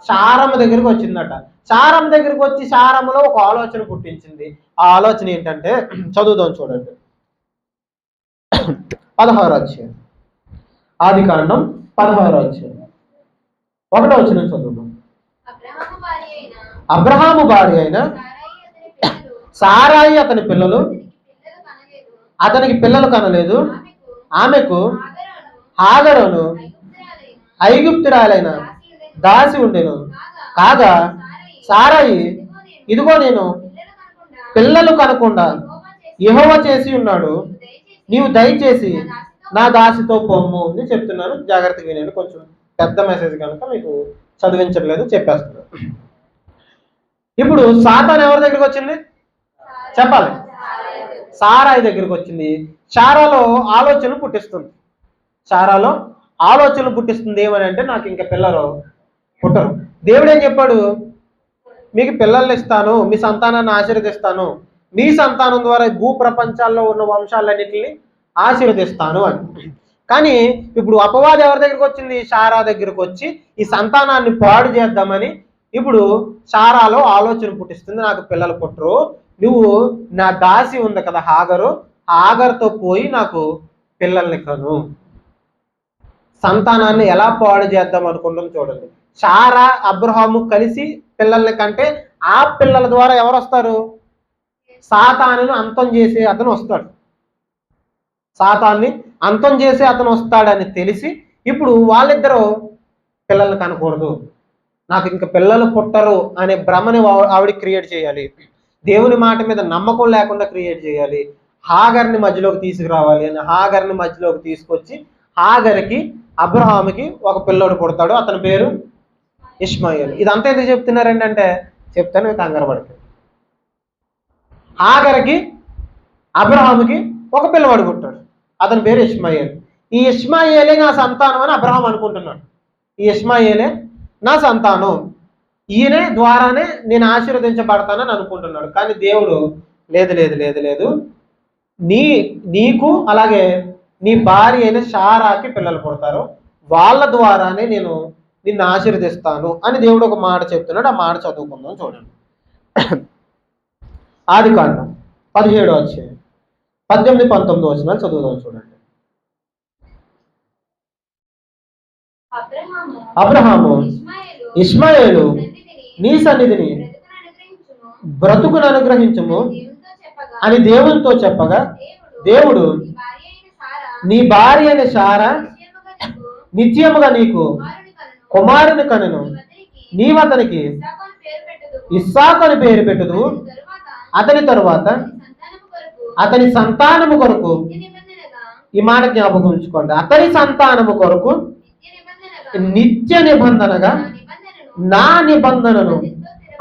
శారమ్మ దగ్గరికి వచ్చిందట. శారమ్మ దగ్గరికి వచ్చి శారమ్మలో ఒక ఆలోచన పుట్టించింది. ఆ ఆలోచన ఏంటంటే, చదువుదాం చూడండి. 16వ అధ్యాయం, ఆదికాండం 16వ అధ్యాయం 1వ వచనం చదువుదాం. అబ్రహాము భార్య అయిన సారాయి అతని పిల్లలు అతనికి పిల్లలు కనలేదు. ఆమెకు హాగరును ఐగుప్తురాలైన దాసి ఉండెను. కాగా సారాయి, ఇదిగో నేను పిల్లలు కనకుండా యెహోవా చేసి ఉన్నాడు, నీవు దయచేసి నా దాసితో పొమ్ము అని చెప్తున్నాను, జాగ్రత్తగా వినండి. కొంచెం పెద్ద మెసేజ్ కనుక మీకు చదివించట్లేదు, చెప్పేస్తున్నాను. ఇప్పుడు సాతాన్ ఎవరి దగ్గరికి వచ్చింది చెప్పాలి? సారాయి దగ్గరికి వచ్చింది. సారాలో ఆలోచనలు పుట్టిస్తుంది. సారాలో ఆలోచనలు పుట్టిస్తుంది ఏమని అంటే, నాకు ఇంకా పిల్లలు పుట్టరు. దేవుడు ఏం చెప్పాడు? మీకు పిల్లల్ని ఇస్తాను, మీ సంతానాన్ని ఆశీర్వదిస్తాను, మీ సంతానం ద్వారా భూ ప్రపంచాల్లో ఉన్న వంశాలన్నింటినీ ఆశీర్వదిస్తాను అని. కానీ ఇప్పుడు అపవాది ఎవరి దగ్గరికి వచ్చింది? సారా దగ్గరికి వచ్చి ఈ సంతానాన్ని పాడు చేద్దామని ఇప్పుడు సారాలో ఆలోచన పుట్టిస్తుంది, నాకు పిల్లలు పుట్టరు, నువ్వు నా దాసి ఉంది కదా హాగరు, హాగర్తో పోయి నాకు పిల్లల్ని కను. సంతానాన్ని ఎలా పాడు చేద్దాం అనుకుంటుంది చూడండి. సారా అబ్రహాము కలిసి పిల్లల్ని కంటే ఆ పిల్లల ద్వారా ఎవరు వస్తారు? సాతానును అంతం చేసే అతను వస్తాడు. సాతాన్ని అంతం చేసే అతను వస్తాడని తెలిసి ఇప్పుడు వాళ్ళిద్దరూ పిల్లల్ని కనకూడదు, నాకు ఇంకా పిల్లలు పుట్టరు అనే భ్రమని ఆవిడ క్రియేట్ చేయాలి. దేవుని మాట మీద నమ్మకం లేకుండా క్రియేట్ చేయాలి. హాగర్ని మధ్యలోకి తీసుకురావాలి అని హాగర్ని మధ్యలోకి తీసుకొచ్చి హాగర్కి అబ్రహాముకి ఒక పిల్లోడు పుడతాడు, అతని పేరు ఇష్మాయేల్. ఇదంతా ఎందుకు చెప్తున్నారండి అంటే, చెప్తాను కంగారు పడతాడు. హాగర్కి అబ్రహాముకి ఒక పిల్లవాడు పుట్టాడు, అతని పేరు ఇష్మాయేల్. ఈ ఇష్మాయేలే నా సంతానం అని అబ్రహాం అనుకుంటున్నాడు. ఈ ఇష్మాయేలే నా సంతానం, ఈయనే ద్వారానే నేను ఆశీర్వదించబడతానని అనుకుంటున్నాడు. కానీ దేవుడు లేదు లేదు లేదు లేదు, నీకు అలాగే నీ భార్య అయిన సారాకి పిల్లలు పుడతారు, వాళ్ళ ద్వారానే నేను నిన్ను ఆశీర్వదిస్తాను అని దేవుడు ఒక మాట చెప్తున్నాడు. ఆ మాట చదువుకుందాం చూడండి. ఆదికాండం 17వ అధ్యాయం 18-19 వచనాలు చదువుదాం చూడండి. అబ్రహాము ఇష్మాయేలు నీ సన్నిధిని బ్రతుకును అనుగ్రహించుము అని దేవునితో చెప్పగా, దేవుడు నీ భార్య అయిన సారా నిత్యముగా నీకు కుమారుని కనును, నీవతనికి ఇస్సాకు అని పేరు పెట్టుదు, అతని తరువాత అతని సంతానము కొరకు, ఈ మాట జ్ఞాపకం ఉంచుకోండి, అతని సంతానము కొరకు నిత్య నిబంధనగా నా నిబంధనను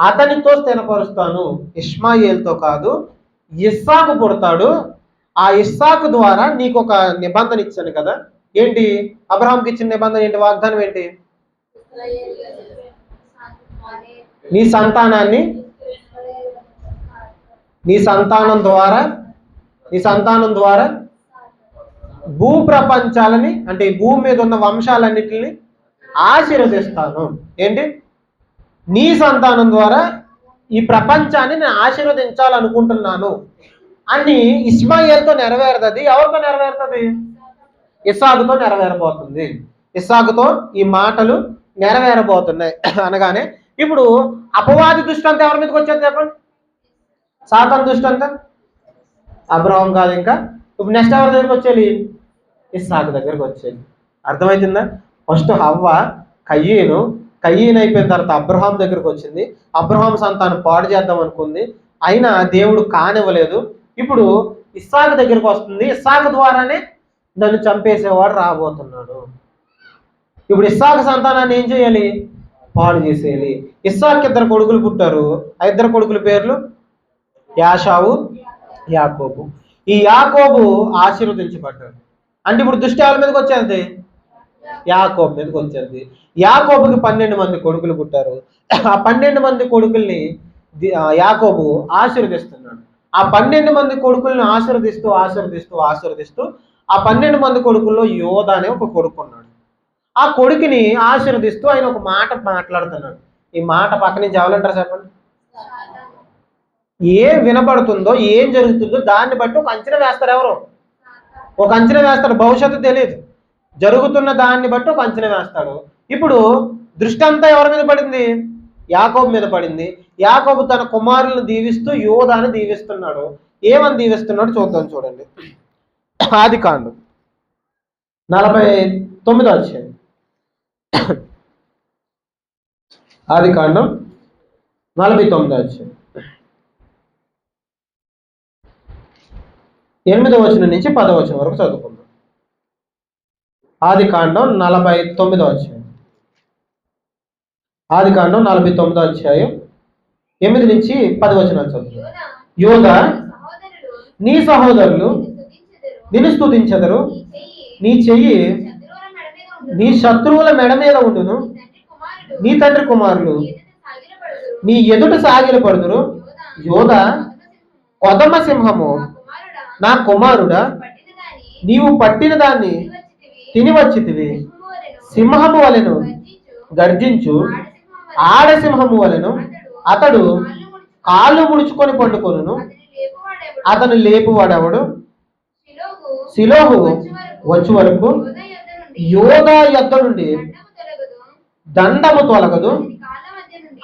అతనితో స్థిరపరుస్తాను. ఇష్మాయేల్తో కాదు, ఇస్సాకు పుడతాడు, ఆ ఇస్సాకు ద్వారా నీకు ఒక నిబంధన ఇచ్చాను కదా. ఏంటి అబ్రహాంకి ఇచ్చిన నిబంధన ఏంటి? వాగ్దానం ఏంటి? నీ సంతానాన్ని నీ సంతానం ద్వారా భూ ప్రపంచాలని, అంటే ఈ భూమి మీద ఉన్న వంశాలన్నిటిని ఆశీర్వదిస్తాను. ఏంటి? నీ సంతానం ద్వారా ఈ ప్రపంచాన్ని నేను ఆశీర్వదించాలనుకుంటున్నాను అని ఇష్మాయేల్తో నెరవేరుతుంది. ఎవరితో నెరవేరుతుంది? ఇస్సాకుతో నెరవేరబోతుంది. ఇస్సాకుతో ఈ మాటలు నెరవేరబోతున్నాయి అనగానే ఇప్పుడు అపవాది దృష్టి అంతా ఎవరి మీదకి వచ్చేది చెప్పండి? సాతాను దృష్టి అంతా అబ్రహాం కాదు. ఇంకా ఇప్పుడు నెక్స్ట్ ఎవరి దగ్గరికి వచ్చేది? ఇస్సాకు దగ్గరికి వచ్చేది. అర్థమవుతుందా? ఫస్ట్ హవ్వ కయ్యను అయిపోయిన తర్వాత అబ్రహాం దగ్గరికి వచ్చింది. అబ్రహాం సంతానం పాడు చేద్దాం అనుకుంది, అయినా దేవుడు కానివ్వలేదు. ఇప్పుడు ఇస్సాకు దగ్గరికి వస్తుంది. ఇస్సాకు ద్వారానే నన్ను చంపేసేవాడు రాబోతున్నాడు. ఇప్పుడు ఇస్సాకు సంతానాన్ని ఏం చేయాలి? పాడు చేసేయాలి. ఇస్సాకు 2 కొడుకులు పుట్టారు. ఆ 2 కొడుకుల పేర్లు యాషావు, యాకోబు. ఈ యాకోబు ఆశీర్వదించబడ్డాడు. అంటే ఇప్పుడు దృష్టి ఎవరి మీదకి వచ్చేది? యాకోబు మీదకి వచ్చేది. యాకోబుకి 12 మంది కొడుకులు పుట్టారు. ఆ 12 మంది కొడుకుల్ని యాకోబు ఆశీర్వదిస్తున్నాడు. ఆ 12 మంది కొడుకుల్ని ఆశీర్వదిస్తూ ఆ 12 మంది కొడుకుల్లో యోధ అనే ఒక కొడుకు ఉన్నాడు. ఆ కొడుకుని ఆశీర్వదిస్తూ ఆయన ఒక మాట మాట్లాడుతున్నాడు. ఈ మాట పక్క నుంచి ఎవరంటారు చెప్పండి? ఏం వినపడుతుందో, ఏం జరుగుతుందో దాన్ని బట్టి ఒక అంచనా వేస్తారు. ఎవరు? ఒక అంచనా వేస్తాడు. భవిష్యత్తు తెలియదు, జరుగుతున్న దాన్ని బట్టి ఒక అంచనా వేస్తాడు. ఇప్పుడు దృష్టి అంతా ఎవరి మీద పడింది? యాకోబు మీద పడింది. యాకోబు తన కుమారులను దీవిస్తూ యోధాని దీవిస్తున్నాడు. ఏమని దీవిస్తున్నాడు చూద్దాం చూడండి. ఆదికాండం 49వ అధ్యాయం. ఆదికాండం 49వ అధ్యాయం 8వ వచనం నుంచి 10వ వచనం వరకు చదువుకుందాం. ఆదికాండం 49వ అధ్యాయం. ఆదికాండం 49వ అధ్యాయం 8 నుంచి 10 వచనాలు చదువు. యోధా, నీ సహోదరులు నిన్ను స్తుతించెదరు, నీ చెయ్యి నీ శత్రువుల మెడ మీద ఉండును, నీ తండ్రి కుమారులు నీ ఎదుట సాగిలపడుదురు. యోధా, కొదమ సింహము, నా కుమారుడా, నీవు పట్టిన దాన్ని తిని వచ్చితివి. సింహము వలెను గర్జించు ఆడసింహము వలెను అతడు కాళ్ళు ముడుచుకొని పండుకొనును. అతను లేపువాడెవడు? శిలోహు వచ్చు వరకు యోధా యొద్ద నుండి దండము తొలగదు,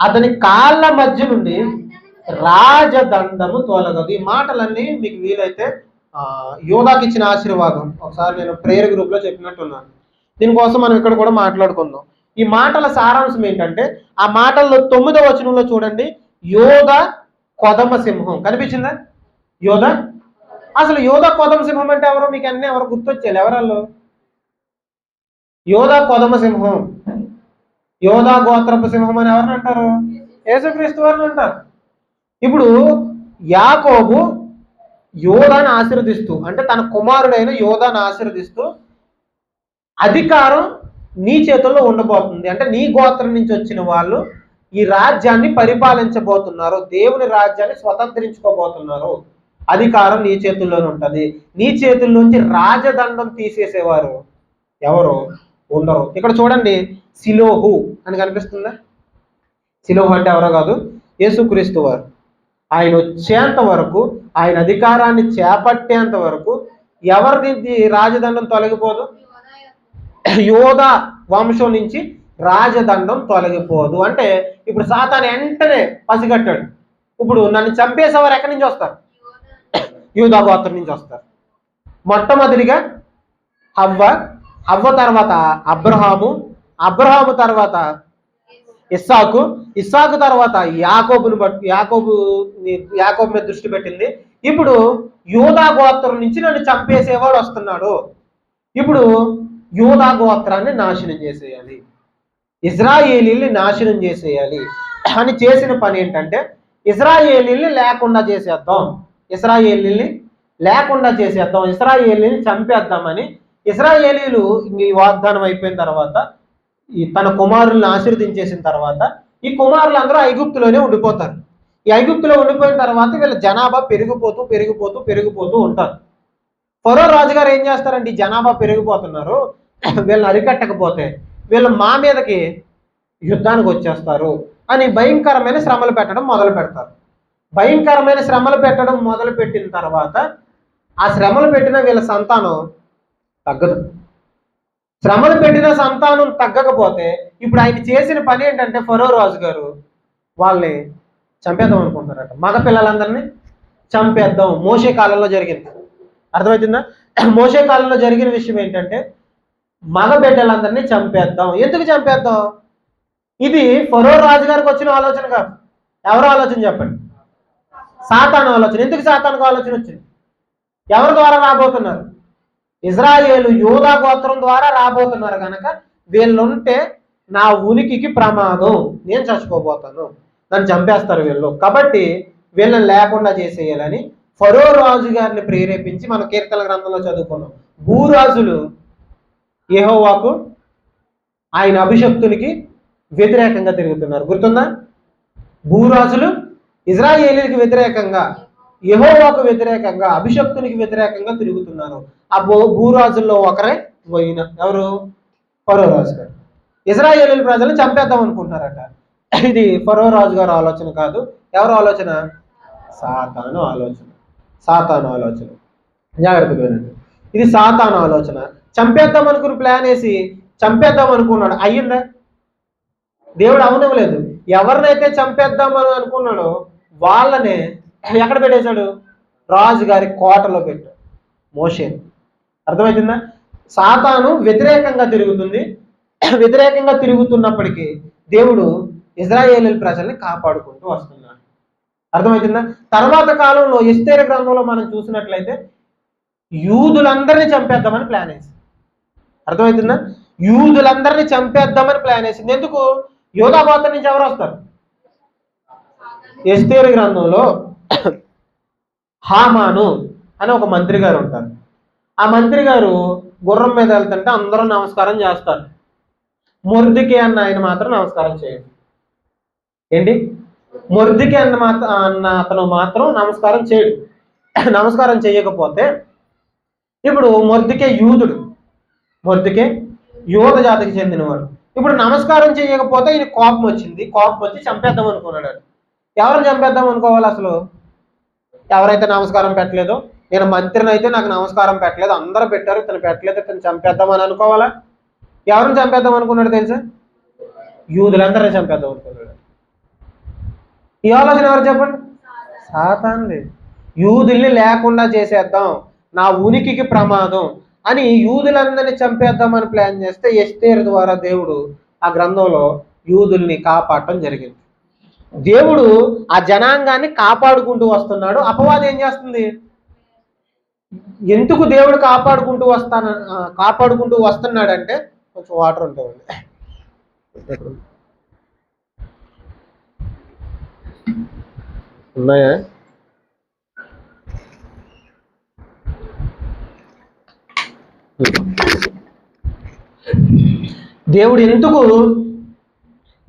అతని కాళ్ళ మధ్య నుండి రాజదండము తొలగదు. ఈ మాటలన్నీ మీకు వీలైతే యోధాకి ఇచ్చిన ఆశీర్వాదం ఒకసారి నేను ప్రేయర్ గ్రూప్ లో చెప్పినట్టున్నాను. దీనికోసం మనం ఇక్కడ కూడా మాట్లాడుకుందాం. ఈ మాటల సారాంశం ఏంటంటే, ఆ మాటల్లో 9వ వచనంలో చూడండి, యోధ కొదమ సింహం కనిపించిందా? యోధ, అసలు యోధ కొదమ సింహం అంటే ఎవరో మీకు అన్నీ ఎవరు గుర్తొచ్చేయాలి. ఎవరల్లో? యోధ కొదమ సింహం, యోధ గోత్రపు సింహం అని ఎవరిని అంటారు? యేసుక్రీస్తు వారిని అంటారు. ఇప్పుడు యాకోబు యోధాను ఆశీర్వదిస్తూ, అంటే తన కుమారుడైన యోధాను ఆశీర్వదిస్తూ, అధికారం నీ చేతుల్లో ఉండబోతుంది, అంటే నీ గోత్రం నుంచి వచ్చిన వాళ్ళు ఈ రాజ్యాన్ని పరిపాలించబోతున్నారు, దేవుని రాజ్యాన్ని స్వతంత్రించుకోబోతున్నారు, అధికారం నీ చేతుల్లోనే ఉంటుంది. నీ చేతుల్లోంచి రాజదండం తీసేసేవారు ఎవరు ఉండరు. ఇక్కడ చూడండి, శిలోహు అని కనిపిస్తుందా? శిలోహు అంటే ఎవరో కాదు, యేసుక్రీస్తు వారు. ఆయన వచ్చేంత వరకు, ఆయన అధికారాన్ని చేపట్టేంత వరకు ఎవరిది రాజదండం తొలగిపోదు? యోధా వంశం నుంచి రాజదండం తొలగిపోదు. అంటే ఇప్పుడు సాతాను వెంటనే పసిగట్టాడు, ఇప్పుడు నన్ను చంపేసేవారు ఎక్కడి నుంచి వస్తారు? యూదా గోత్రం నుంచి వస్తారు. మొట్టమొదటిగా హవ్వ తర్వాత అబ్రహాము తర్వాత ఇస్సాకు తర్వాత యాకోబు మీద దృష్టి పెట్టింది. ఇప్పుడు యూదా గోత్రం నుంచి నన్ను చంపేసేవాడు వస్తున్నాడు. ఇప్పుడు యూదా గోత్రాన్ని నాశనం చేసేయాలి, ఇజ్రాయేలీల్ని నాశనం చేసేయాలి అని చేసిన పని ఏంటంటే, ఇజ్రాయేలీల్ని లేకుండా చేసేద్దాం, ఇజ్రాయేలీని చంపేద్దామని ఇజ్రాయేలీలు ఈ వాగ్దానం అయిపోయిన తర్వాత, ఈ తన కుమారుల్ని ఆశీర్వదించేసిన తర్వాత ఈ కుమారులు అందరూ ఐగుప్తులోనే ఉండిపోతారు. ఈ ఐగుప్తులో ఉండిపోయిన తర్వాత వీళ్ళ జనాభా పెరిగిపోతూ ఉంటారు. ఫరో రాజుగారు ఏం చేస్తారంటే, ఈ జనాభా పెరిగిపోతున్నారు, వీళ్ళని అరికట్టకపోతే వీళ్ళు మా మీదకి యుద్ధానికి వచ్చేస్తారు అని భయంకరమైన శ్రమలు పెట్టడం మొదలు పెడతారు. భయంకరమైన శ్రమలు పెట్టడం మొదలు పెట్టిన తర్వాత ఆ శ్రమలు పెట్టిన వీళ్ళ సంతానం తగ్గదు. శ్రమలు పెట్టిన సంతానం తగ్గకపోతే ఇప్పుడు ఆయన చేసిన పని ఏంటంటే, ఫరో రాజు గారు వాళ్ళని చంపేద్దాం అనుకుంటారట. మగ పిల్లలందరినీ చంపేద్దాం. మోషే కాలంలో జరిగింది, అర్థమవుతుందా? మోషే కాలంలో జరిగిన విషయం ఏంటంటే, మగ బిడ్డలందరినీ చంపేద్దాం. ఎందుకు చంపేద్దాం? ఇది ఫరో రాజు గారికి వచ్చిన ఆలోచన కాదు. ఎవరు ఆలోచన చెప్పండి? సాతాను ఆలోచన. ఎందుకు సాతానుకు ఆలోచన వచ్చింది? ఎవరి ద్వారా రాబోతున్నారు? ఇజ్రాయేలు యూదా గోత్రం ద్వారా రాబోతున్నారు కనుక వీళ్ళుంటే నా ఉనికికి ప్రమాదం, నేను చచ్చిపోబోతాను, నన్ను చంపేస్తారు వీళ్ళు, కాబట్టి వీళ్ళని లేకుండా చేసేయాలని ఫరో రాజు గారిని ప్రేరేపించి మన కీర్తన గ్రంథంలో చదువుకున్నాం. భూరాజులు యెహోవాకు, ఆయన అభిషక్తునికి వ్యతిరేకంగా తిరుగుతున్నారు, గుర్తుందా? భూరాజులు ఇజ్రాయేలీలకు వ్యతిరేకంగా, యెహోవాకు వ్యతిరేకంగా, అభిషక్తునికి వ్యతిరేకంగా తిరుగుతున్నారు. ఆ భూరాజుల్లో ఒకరే పోయిన ఎవరు? ఫరో రాజు గారు. ఇజ్రాయేలీల ప్రజలను చంపేద్దాం అనుకుంటున్నారట. ఇది ఫరో రాజు గారు ఆలోచన కాదు. ఎవరు ఆలోచన? సాతాను ఆలోచన. జాగ్రత్తగా వినండి, ఇది సాతాను ఆలోచన. చంపేద్దాం అనుకుని ప్లాన్ వేసి చంపేద్దాం అనుకున్నాడు. అయ్యిందా? దేవుడు అవనివ్వలేదు. ఎవరినైతే చంపేద్దామని అనుకున్నాడో వాళ్ళనే ఎక్కడ పెట్టేశాడు? రాజుగారి కోటలో పెట్టాడు, మోషేని. అర్థమవుతుందా? సాతాను వ్యతిరేకంగా తిరుగుతుంది. వ్యతిరేకంగా తిరుగుతున్నప్పటికీ దేవుడు ఇజ్రాయేలీల ప్రజల్ని కాపాడుకుంటూ వస్తున్నాడు. అర్థమవుతుందా? తర్వాత కాలంలో ఎస్తేరు గ్రంథంలో మనం చూసినట్లయితే యూదులందరినీ చంపేద్దామని ప్లాన్ వేసి, అర్థమవుతుందా? యూదులందరినీ చంపేద్దామని ప్లాన్ వేసింది. ఎందుకు? యోధా గోత్రం నుంచి ఎవరు వస్తారు? ఎస్తేరు గ్రంథంలో హామాను అని ఒక మంత్రి గారు ఉంటారు. ఆ మంత్రి గారు గుర్రం మీద వెళ్తుంటే అందరూ నమస్కారం చేస్తారు. మొర్దికే అన్న ఆయన మాత్రం నమస్కారం చేయడు. ఏంటి? మొర్దికే అన్న అతను మాత్రం నమస్కారం చేయడు. నమస్కారం చేయకపోతే ఇప్పుడు మొర్దికే యూదుడు, మొర్దికే యోధ జాతికి చెందినవాడు. ఇప్పుడు నమస్కారం చేయకపోతే ఈయన కోపం వచ్చింది. కోపం వచ్చి చంపేద్దాం అనుకున్నాడు. ఎవరిని చంపేద్దాం అనుకోవాలి? అసలు ఎవరైతే నమస్కారం పెట్టలేదో, నేను మంత్రిని అయితే నాకు నమస్కారం పెట్టలేదు, అందరూ పెట్టారు, ఇతను పెట్టలేదు, ఇతను చంపేద్దామని అనుకోవాలా? ఎవరిని చంపేద్దాం అనుకున్నాడు తెలుసా? యూదులందరినీ చంపేద్దాం అనుకున్నాడు. ఈ ఆలోచన ఎవరు చెప్పండి? సాతానుది. యూదుల్ని లేకుండా చేసేద్దాం, నా ఉనికికి ప్రమాదం అని యూదులందరినీ చంపేద్దామని ప్లాన్ చేస్తే ఎస్తేరు ద్వారా దేవుడు ఆ గ్రంథంలో యూదుల్ని కాపాడటం జరిగింది. దేవుడు ఆ జనాంగాన్ని కాపాడుకుంటూ వస్తున్నాడు. అపవాదం ఏం చేస్తుంది? ఎందుకు దేవుడు కాపాడుకుంటూ వస్తున్నాడంటే, కొంచెం వాటర్ ఉంటాయండి ఉన్నాయా? దేవుడు ఎందుకు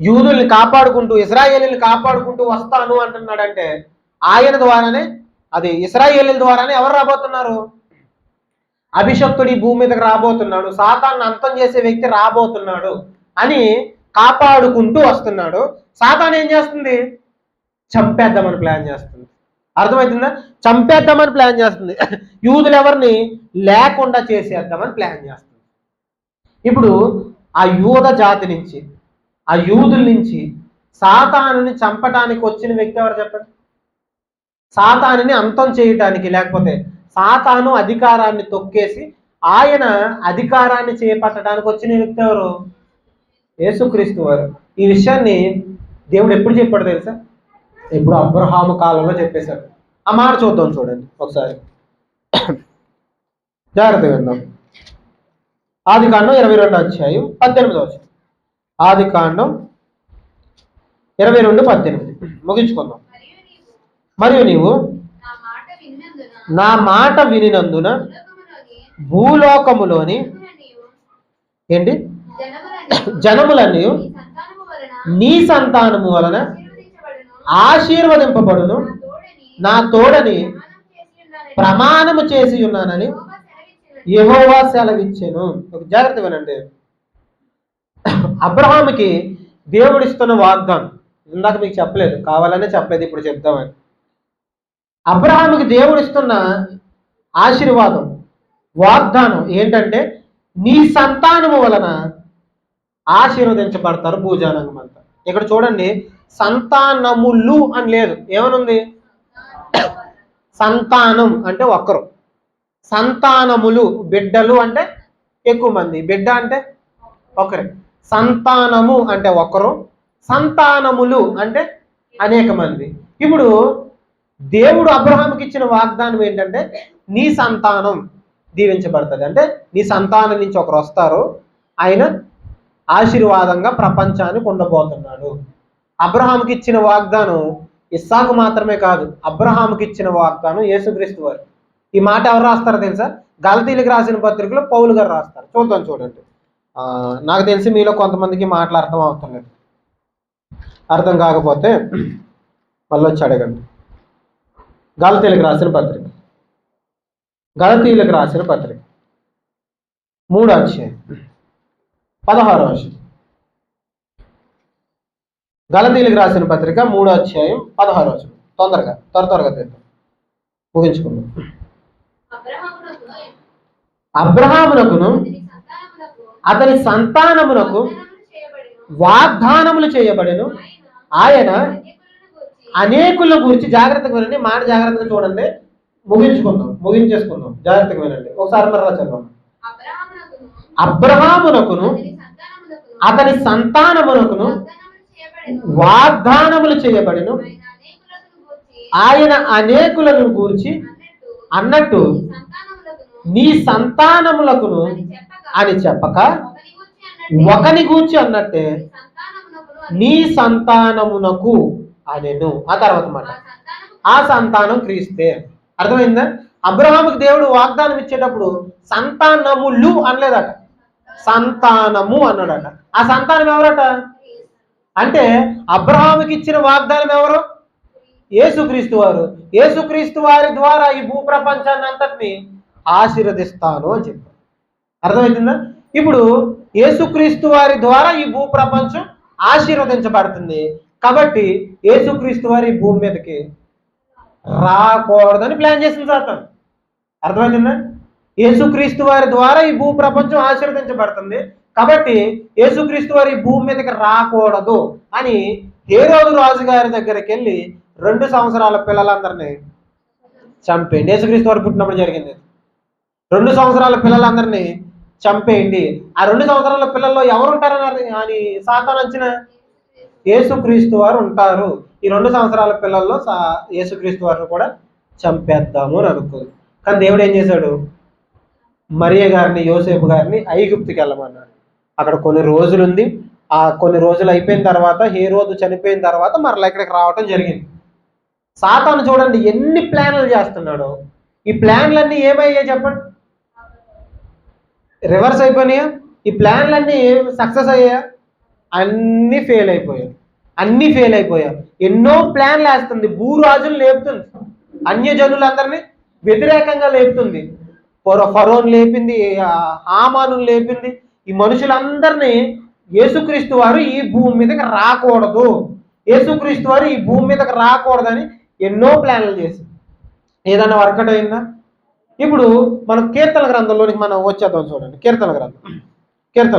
యూదుల్ని కాపాడుకుంటూ, ఇశ్రాయేలీని కాపాడుకుంటూ వస్తాను అంటున్నాడంటే, ఆయన ద్వారానే, అది ఇశ్రాయేలీల ద్వారానే ఎవరు రాబోతున్నారు? అభిషక్తుడు ఈ భూమి మీదకి రాబోతున్నాడు, సాతాన్ని అంతం చేసే వ్యక్తి రాబోతున్నాడు అని కాపాడుకుంటూ వస్తున్నాడు. సాతాను ఏం చేస్తుంది? చంపేద్దామని ప్లాన్ చేస్తుంది. అర్థమవుతుందా? చంపేద్దామని ప్లాన్ చేస్తుంది. యూదులు ఎవరిని లేకుండా చేసేద్దామని ప్లాన్ చేస్తుంది. ఇప్పుడు ఆ యూద జాతి నుంచి, ఆ యూదుల నుంచి సాతానుని చంపటానికి వచ్చిన వ్యక్తి ఎవరు చెప్పండి? సాతానుని అంతం చేయటానికి, లేకపోతే సాతాను అధికారాన్ని తొక్కేసి ఆయన అధికారాన్ని చేపట్టడానికి వచ్చిన వ్యక్తి ఎవరు? యేసుక్రీస్తు వారు. ఈ విషయాన్ని దేవుడు ఎప్పుడు చెప్పాడు తెలుసా? ఇప్పుడు అబ్రహాము కాలంలో చెప్పేశాడు. ఆ మాట చూద్దాం, చూడండి ఒకసారి, జాగ్రత్తగా విందాం. ఆదికాండం 22వ అధ్యాయం 18వ వచనం. ఆదికాండం 22:18 ముగించుకుందాం. మరియు నీవు నా మాట వినినందున భూలోకములోని ఏంటి జనములన్నీ నీ సంతానము వలన ఆశీర్వదింపబడును, నా తోడని ప్రమాణము చేసి ఉన్నానని యెహోవా సెలవిచ్చెను. ఒక జాగ్రత్త వినండి. అబ్రహాముకి దేవుడిస్తున్న వాగ్దానం ఇందాక మీకు చెప్పలేదు, కావాలనే చెప్పలేదు, ఇప్పుడు చెప్దామని. అబ్రహాముకి దేవుడిస్తున్న ఆశీర్వాదం, వాగ్దానం ఏంటంటే, నీ సంతానము వలన ఆశీర్వదించబడతారు భూజానంగం అంతా. ఇక్కడ చూడండి, సంతానములు అని లేదు, ఏమనుంది? సంతానం అంటే ఒక్కరు, సంతానములు బిడ్డలు అంటే ఎక్కువ మంది, బిడ్డ అంటే ఒకరే. సంతానము అంటే ఒకరు, సంతానములు అంటే అనేక మంది. ఇప్పుడు దేవుడు అబ్రహాముకి ఇచ్చిన వాగ్దానం ఏంటంటే, నీ సంతానం దీవించబడుతుంది. అంటే నీ సంతానం నుంచి ఒకరు వస్తారు, ఆయన ఆశీర్వాదంగా ప్రపంచానికి ఉండబోతున్నాడు. అబ్రహాముకి ఇచ్చిన వాగ్దానం ఇస్సాకు మాత్రమే కాదు, అబ్రహాముకి ఇచ్చిన వాగ్దానం యేసుక్రీస్తు వారు. ఈ మాట ఎవరు రాస్తారో తెలుసా? గలతీయులకు రాసిన పత్రికలో పౌలు గారు రాస్తారు. చూద్దాం, చూడండి. నాకు తెలిసి మీలో కొంతమందికి మాటలు అర్థం అవుతుంది, అర్థం కాకపోతే మళ్ళీ వచ్చి అడగండి. గలతీయులకు రాసిన పత్రిక, గలతీయులకు రాసిన పత్రిక 3వ అధ్యాయం 16వ వచనం. గలతీయులకు రాసిన పత్రిక 3వ అధ్యాయం 16వ వచనం. త్వరగా తెద్దాం, ముగించుకుందాం. అబ్రహామునకును అతని సంతానమునకు వాగ్దానములు చేయబడెను, ఆయన అనేకులను గురించి. జాగ్రత్తగా వినండి, మాట జాగ్రత్తగా చూడండి, ముగించేసుకుందాం. జాగ్రత్తగా వినండి, ఒకసారి మరలా చదవండి. అబ్రహామునకును అతని సంతానమునకును వాగ్దానములు చేయబడెను, ఆయన అనేకులను గూర్చి అన్నట్టు నీ సంతానములకును అని చెప్పక ఒకని గూర్చి అన్నట్టే నీ సంతానమునకు అనెను. ఆ తర్వాత మాట, ఆ సంతానం క్రీస్తే. అర్థమైందా? అబ్రహాముకి దేవుడు వాగ్దానం ఇచ్చేటప్పుడు సంతానములు అనలేదట, సంతానము అన్నాడట. ఆ సంతానం ఎవరట అంటే అబ్రహాముకి ఇచ్చిన వాగ్దానం ఎవరు? యేసుక్రీస్తు వారు. యేసుక్రీస్తు వారి ద్వారా ఈ భూప్రపంచాన్ని అంతటిని ఆశీర్వదిస్తాను అని చెప్పారు. అర్థమవుతుందా? ఇప్పుడు యేసుక్రీస్తు వారి ద్వారా ఈ భూప్రపంచం ఆశీర్వదించబడుతుంది. కాబట్టి యేసుక్రీస్తు వారి భూమి మీదకి రాకూడదని ప్లాన్ చేసింది సాతాను. అర్థమవుతుందా? యేసుక్రీస్తు వారి ద్వారా ఈ భూప్రపంచం ఆశీర్వదించబడుతుంది. కాబట్టి యేసుక్రీస్తు వారి భూమి మీదకి రాకూడదు అని హేరోదు రాజు గారి దగ్గరికి వెళ్ళి 2 సంవత్సరాల పిల్లలందరినీ చంపేయండి. యేసుక్రీస్తు వారు పుట్టినప్పుడు జరిగింది. 2 సంవత్సరాల పిల్లలందరినీ చంపేయండి. ఆ 2 సంవత్సరాల పిల్లల్లో ఎవరు ఉంటారని అని సాతాను అంచనా? యేసుక్రీస్తు వారు ఉంటారు. ఈ 2 సంవత్సరాల పిల్లల్లో యేసుక్రీస్తు వారిని కూడా చంపేద్దాము అని అనుకుంది. కానీ దేవుడు ఏం చేశాడు? మరియ గారిని, యోసేపు గారిని ఐగుప్తుకి వెళ్ళమన్నాడు. అక్కడ కొన్ని రోజులు ఉంది. ఆ కొన్ని రోజులు అయిపోయిన తర్వాత, హేరోదు చనిపోయిన తర్వాత మరలా ఇక్కడికి రావటం జరిగింది. సాతాను చూడండి ఎన్ని ప్లాన్లు చేస్తున్నాడో. ఈ ప్లాన్లన్నీ ఏమయ్యాయి చెప్పండి? రివర్స్ అయిపోయినాయా? ఈ ప్లాన్లన్నీ సక్సెస్ అయ్యాయా? అన్నీ ఫెయిల్ అయిపోయాయి. అన్నీ ఫెయిల్ అయిపోయాయి. ఎన్నో ప్లాన్లు వేస్తుంది. భూరాజులు లేపుతుంది, అన్యజనులందరినీ వ్యతిరేకంగా లేపుతుంది. ఫరోన్ లేపింది, హామాను లేపింది. ఈ మనుషులందరినీ యేసుక్రీస్తు వారు ఈ భూమి మీదకి రాకూడదు, యేసుక్రీస్తు వారు ఈ భూమి మీదకి రాకూడదని ఎన్నో ప్లాన్లు చేసి ఏదైనా వర్కౌట్ అయిందా? ఇప్పుడు మనం కీర్తన గ్రంథంలోనికి మనం వచ్చేద్దాం. చూడండి కీర్తన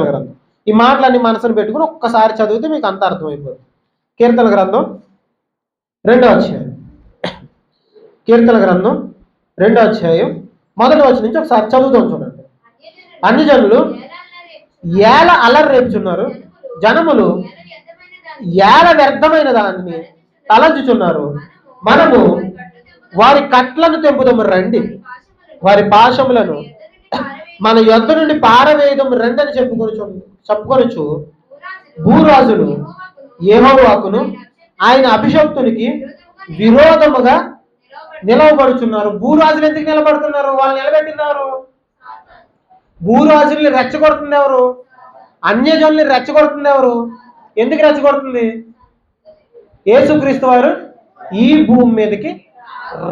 గ్రంథం ఈ మాటలన్నీ మనసును పెట్టుకుని ఒక్కసారి చదివితే మీకు అంత అర్థమైపోతుంది. కీర్తన గ్రంథం 2వ అధ్యాయం, కీర్తన గ్రంథం 2వ అధ్యాయం 1వ వచనం నుంచి ఒకసారి చదువుతాం. చూడండి. అన్ని జనులు ఏల అలరి రేపుచున్నారు, జనములు ఏల వ్యర్థమైన దాన్ని తలంచుచున్నారు. మనము వారి కట్లను తెంపుదము రండి, వారి పాశములను మన యొద్ద నుండి పారవేయదము రండి అని చెప్పుకొనుచు భూరాజులు యెహోవాకును ఆయన అభిషక్తునికి విరోధముగా నిలవబడుచున్నారు. భూరాజులు ఎందుకు నిలబడుతున్నారు? వాళ్ళు నిలబెట్టినారు. భూరాజుల్ని రెచ్చగొడుతుంది ఎవరు? అన్యజనుల్ని రెచ్చగొడుతుంది ఎవరు? ఎందుకు రెచ్చగొడుతుంది? యేసుక్రీస్తు వారు ఈ భూమి మీదకి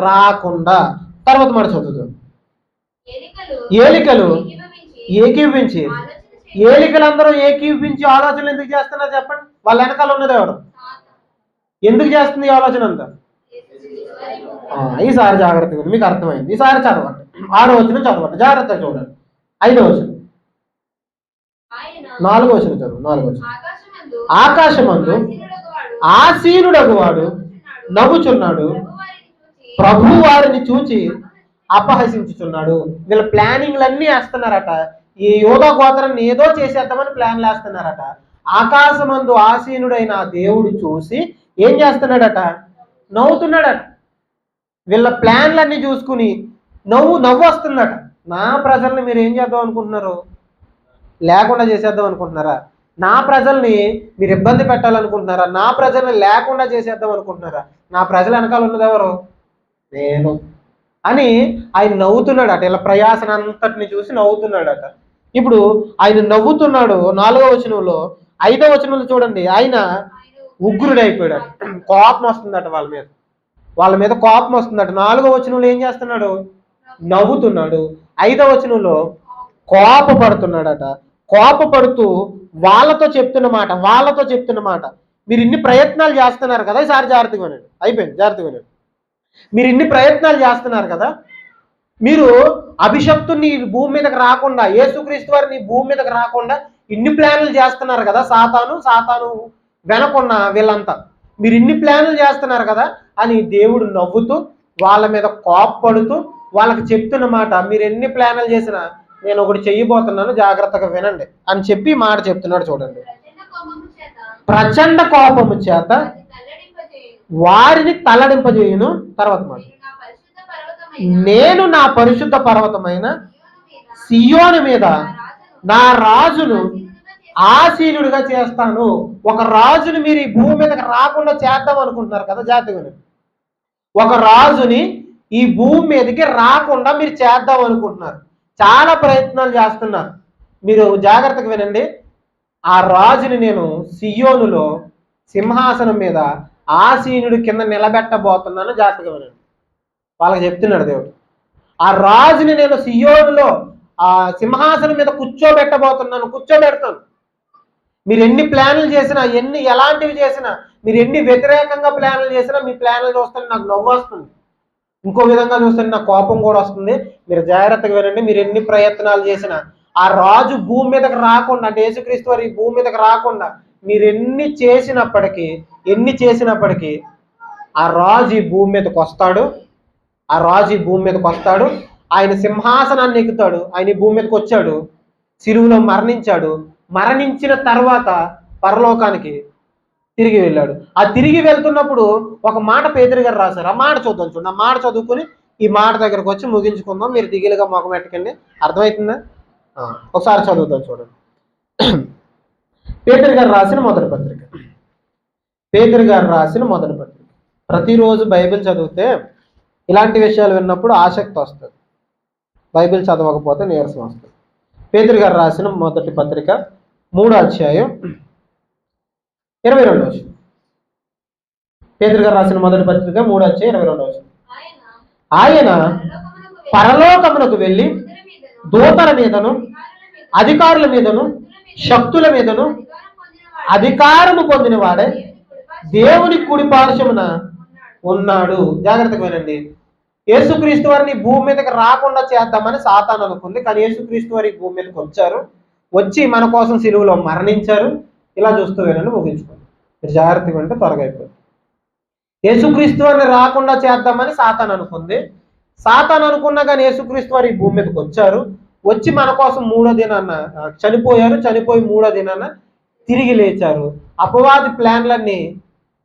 రాకుండా. తర్వాత మాట చదువుతాం. ఏలికలు ఏకీవించి, ఏలికలందరూ ఏకీవించి ఆలోచనలు ఎందుకు చేస్తున్నారు చెప్పండి? వాళ్ళ వెనకాల ఉన్నది ఎవరు? ఎందుకు చేస్తుంది ఈ ఆలోచన అంతా? ఈసారి జాగ్రత్తగా మీకు అర్థమైంది. ఈసారి చదవండి. 6వ వచనం చదవండి, జాగ్రత్తగా చూడండి. 5వ వచనం, 4వ వచనం చదువు. 4వ వచనం, ఆకాశమందు ఆసీనుడగు వాడు నవ్వుచున్నాడు, ప్రభు వారిని చూచి అపహసించుచున్నాడు. వీళ్ళ ప్లానింగ్లన్నీ వేస్తున్నారట. ఈ యోధా గోత్రాన్ని ఏదో చేసేద్దామని ప్లాన్లు వేస్తున్నారట. ఆకాశమందు ఆసీనుడైన దేవుడు చూసి ఏం చేస్తున్నాడట? నవ్వుతున్నాడట. వీళ్ళ ప్లాన్లన్నీ చూసుకుని నవ్వు వస్తుందట. నా ప్రజల్ని మీరు ఏం చేద్దాం అనుకుంటున్నారు? లేకుండా చేసేద్దాం అనుకుంటున్నారా? నా ప్రజల్ని మీరు ఇబ్బంది పెట్టాలనుకుంటున్నారా? నా ప్రజల్ని లేకుండా చేసేద్దాం అనుకుంటున్నారా? నా ప్రజల వెనకాల ఉన్నది ఎవరు? నేను అని ఆయన నవ్వుతున్నాడట. ఇలా ప్రయాసన అంతటిని చూసి నవ్వుతున్నాడట. ఇప్పుడు ఆయన నవ్వుతున్నాడు. 4వ వచనంలో, 5వ వచనంలో చూడండి, ఆయన ఉగ్రుడైపోయాడు. కోపం వస్తుందట వాళ్ళ మీద కోపం వస్తుందట. 4వ వచనంలో ఏం చేస్తున్నాడు? నవ్వుతున్నాడు. 5వ వచనంలో కోపపడుతున్నాడట. కోపపడుతూ వాళ్ళతో చెప్తున్న మాట, మీరు ఇన్ని ప్రయత్నాలు చేస్తున్నారు కదా, ఈసారి జాగ్రత్తగా వినండి. అయిపోయింది, జాగ్రత్తగా వినండి. మీరు ఇన్ని ప్రయత్నాలు చేస్తున్నారు కదా, మీరు అభిషక్తుని భూమి మీదకి రాకుండా, యేసుక్రీస్తు వారిని భూమి మీదకి రాకుండా ఇన్ని ప్లాన్లు చేస్తున్నారు కదా, సాతాను వెనకున్న వీళ్ళంతా మీరు ఇన్ని ప్లాన్లు చేస్తున్నారు కదా అని దేవుడు నవ్వుతూ వాళ్ళ మీద కోపపడుతూ వాళ్ళకి చెప్తున్న మాట, మీరు ఎన్ని ప్లాన్లు చేసినా నేను ఒకటి చెయ్యబోతున్నాను, జాగ్రత్తగా వినండి అని చెప్పి మాట చెప్తున్నాడు. చూడండి. ప్రచండ కోపము చేత వారిని తల్లడింపజేయును. తర్వాత మాట, నేను నా పరిశుద్ధ పర్వతమైన సియోను మీద నా రాజును ఆసీనుడిగా చేస్తాను. ఒక రాజుని మీరు ఈ భూమి మీదకి రాకుండా చేద్దాం అనుకుంటున్నారు కదా జాతకుని. ఒక రాజుని ఈ భూమి మీదకి రాకుండా మీరు చేద్దాం అనుకుంటున్నారు. చాలా ప్రయత్నాలు చేస్తున్నారు. మీరు జాగ్రత్తగా వినండి. ఆ రాజుని నేను సియోనులో సింహాసనం మీద ఆసీనుడి కింద నిలబెట్టబోతున్నాను. జాగ్రత్తగా వినండి. వాళ్ళకి చెప్తున్నాడు దేవుడు. ఆ రాజుని నేను సియోనులో ఆ సింహాసనం మీద కూర్చోబెడతాను. మీరు ఎన్ని ప్లాన్లు చేసినా, ఎలాంటివి చేసినా, మీరు ఎన్ని వ్యతిరేకంగా ప్లాన్లు చేసినా, మీ ప్లాన్లు చూస్తే నాకు నవ్వు వస్తుంది. ఇంకో విధంగా చూస్తే నాకు కోపం కూడా వస్తుంది. మీరు జాగ్రత్తగా వినండి. మీరు ఎన్ని ప్రయత్నాలు చేసినా ఆ రాజు భూమి మీదకి రాకుండా, అంటే యేసుక్రీస్తు వారు ఈ భూమి మీదకి రాకుండా మీరు ఎన్ని చేసినప్పటికీ ఆ రాజు ఈ భూమి మీదకి వస్తాడు. ఆయన సింహాసనాన్ని ఎక్కుతాడు. ఆయన ఈ భూమి మీదకి వచ్చాడు, సిలువలో మరణించాడు. మరణించిన తర్వాత పరలోకానికి తిరిగి వెళ్ళాడు. ఆ తిరిగి వెళ్తున్నప్పుడు ఒక మాట పేతురు గారు రాశారు. ఆ మాట చూద్దాం. చూడండి. ఆ మాట చదువుకుని ఈ మాట దగ్గరకు వచ్చి ముగించుకుందాం. మీరు దిగిలుగా మొఖం పెట్టకండి. అర్థమవుతుందా? ఒకసారి చదువుతాం చూడండి. పేతురు గారు రాసిన మొదటి పత్రిక. ప్రతిరోజు బైబిల్ చదివితే ఇలాంటి విషయాలు విన్నప్పుడు ఆసక్తి వస్తుంది. బైబిల్ చదవకపోతే నీరసం వస్తుంది. పేతురు గారు రాసిన మొదటి పత్రిక 3వ అధ్యాయం 22వ వచనం. పేతురు గారు రాసిన మొదటి పత్రిక 3వ అధ్యాయం 22వ వచనం. ఆయన పరలోకమునకు వెళ్ళి దూతల మీదను అధికారుల మీదను శక్తుల మీదను అధికారము పొందిన వాడే దేవుని కుడి పార్శ్వమున ఉన్నాడు. జాగ్రత్తగా వినండి. యేసుక్రీస్తు వారిని భూమి మీదకి రాకుండా చేద్దామని సాతాను అనుకుంది. కానీ యేసుక్రీస్తు వారి భూమి మీదకి వచ్చి మన కోసం సిలువలో మరణించారు. ఇలా చూస్తూ వినండి, ముగించుకోండి. మీరు జాగ్రత్తగా వింటే త్వరగా అయిపోయింది. యేసుక్రీస్తు వారిని రాకుండా చేద్దామని సాతాను అనుకుంది. సాతాను అనుకున్నా కానీ యేసుక్రీస్తు వారి భూమి మీదకి వచ్చి మన కోసం 3వ దినాన చనిపోయారు. చనిపోయి 3వ దినాన తిరిగి లేచారు. అపవాది ప్లాన్లన్నీ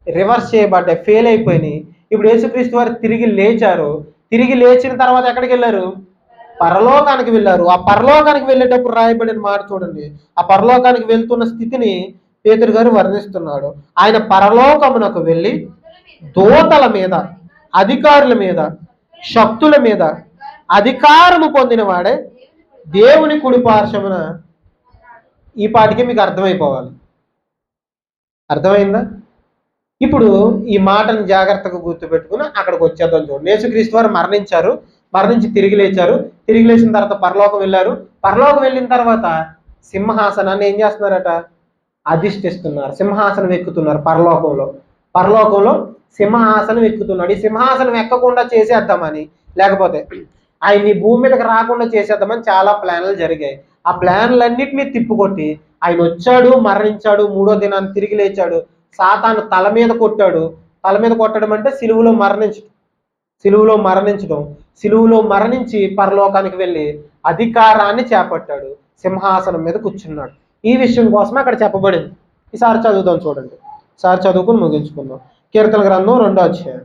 రివర్స్ చేయబడ్డాయి, ఫెయిల్ అయిపోయినాయి. ఇప్పుడు యేసుక్రీస్తు వారు తిరిగి లేచారు. తిరిగి లేచిన తర్వాత ఎక్కడికి వెళ్ళారు? పరలోకానికి వెళ్ళారు. ఆ పరలోకానికి వెళ్ళేటప్పుడు రాయబడిన మాట చూడండి. ఆ పరలోకానికి వెళ్తున్న స్థితిని పేతురు గారు వర్ణిస్తున్నాడు. ఆయన పరలోకమునకు వెళ్ళి దూతల మీద అధికారుల మీద శక్తుల మీద అధికారము పొందిన వాడే దేవుని కుడి పార్శ్వమున. ఈ పాటికి మీకు అర్థమైపోవాలి. అర్థమైందా? ఇప్పుడు ఈ మాటను జాగ్రత్తగా గుర్తుపెట్టుకుని అక్కడికి వచ్చేద్దాం. చూడండి. యేసుక్రీస్తు వారు మరణించి తిరిగి లేచారు. తిరిగి లేచిన తర్వాత పరలోకం వెళ్ళారు. పరలోకం వెళ్ళిన తర్వాత సింహాసనాన్ని ఏం చేస్తున్నారట? అధిష్ఠిస్తున్నారు. సింహాసనం ఎక్కుతున్నారు. పరలోకంలో సింహాసనం ఎక్కుతున్నాడు. ఈ సింహాసనం ఎక్కకుండా చేసేద్దామని, లేకపోతే ఆయన్ని భూమి మీదకి రాకుండా చేసేద్దామని చాలా ప్లాన్లు జరిగాయి. ఆ ప్లాన్లన్నిటినీ తిప్పుకొట్టి ఆయన వచ్చాడు, మరణించాడు, 3వ దినాన్ని తిరిగి లేచాడు. సాతాను తల మీద కొట్టడం అంటే సిలువలో మరణించడం. సిలువలో మరణించి పరలోకానికి వెళ్ళి అధికారాన్ని చేపట్టాడు. సింహాసనం మీద కూర్చున్నాడు. ఈ విషయం కోసం అక్కడ చెప్పబడింది. ఈసారి చదువుదాం చూడండి. ఈసారి చదువుకుని ముగించుకుందాం. కీర్తన గ్రంథం 2వ అధ్యాయం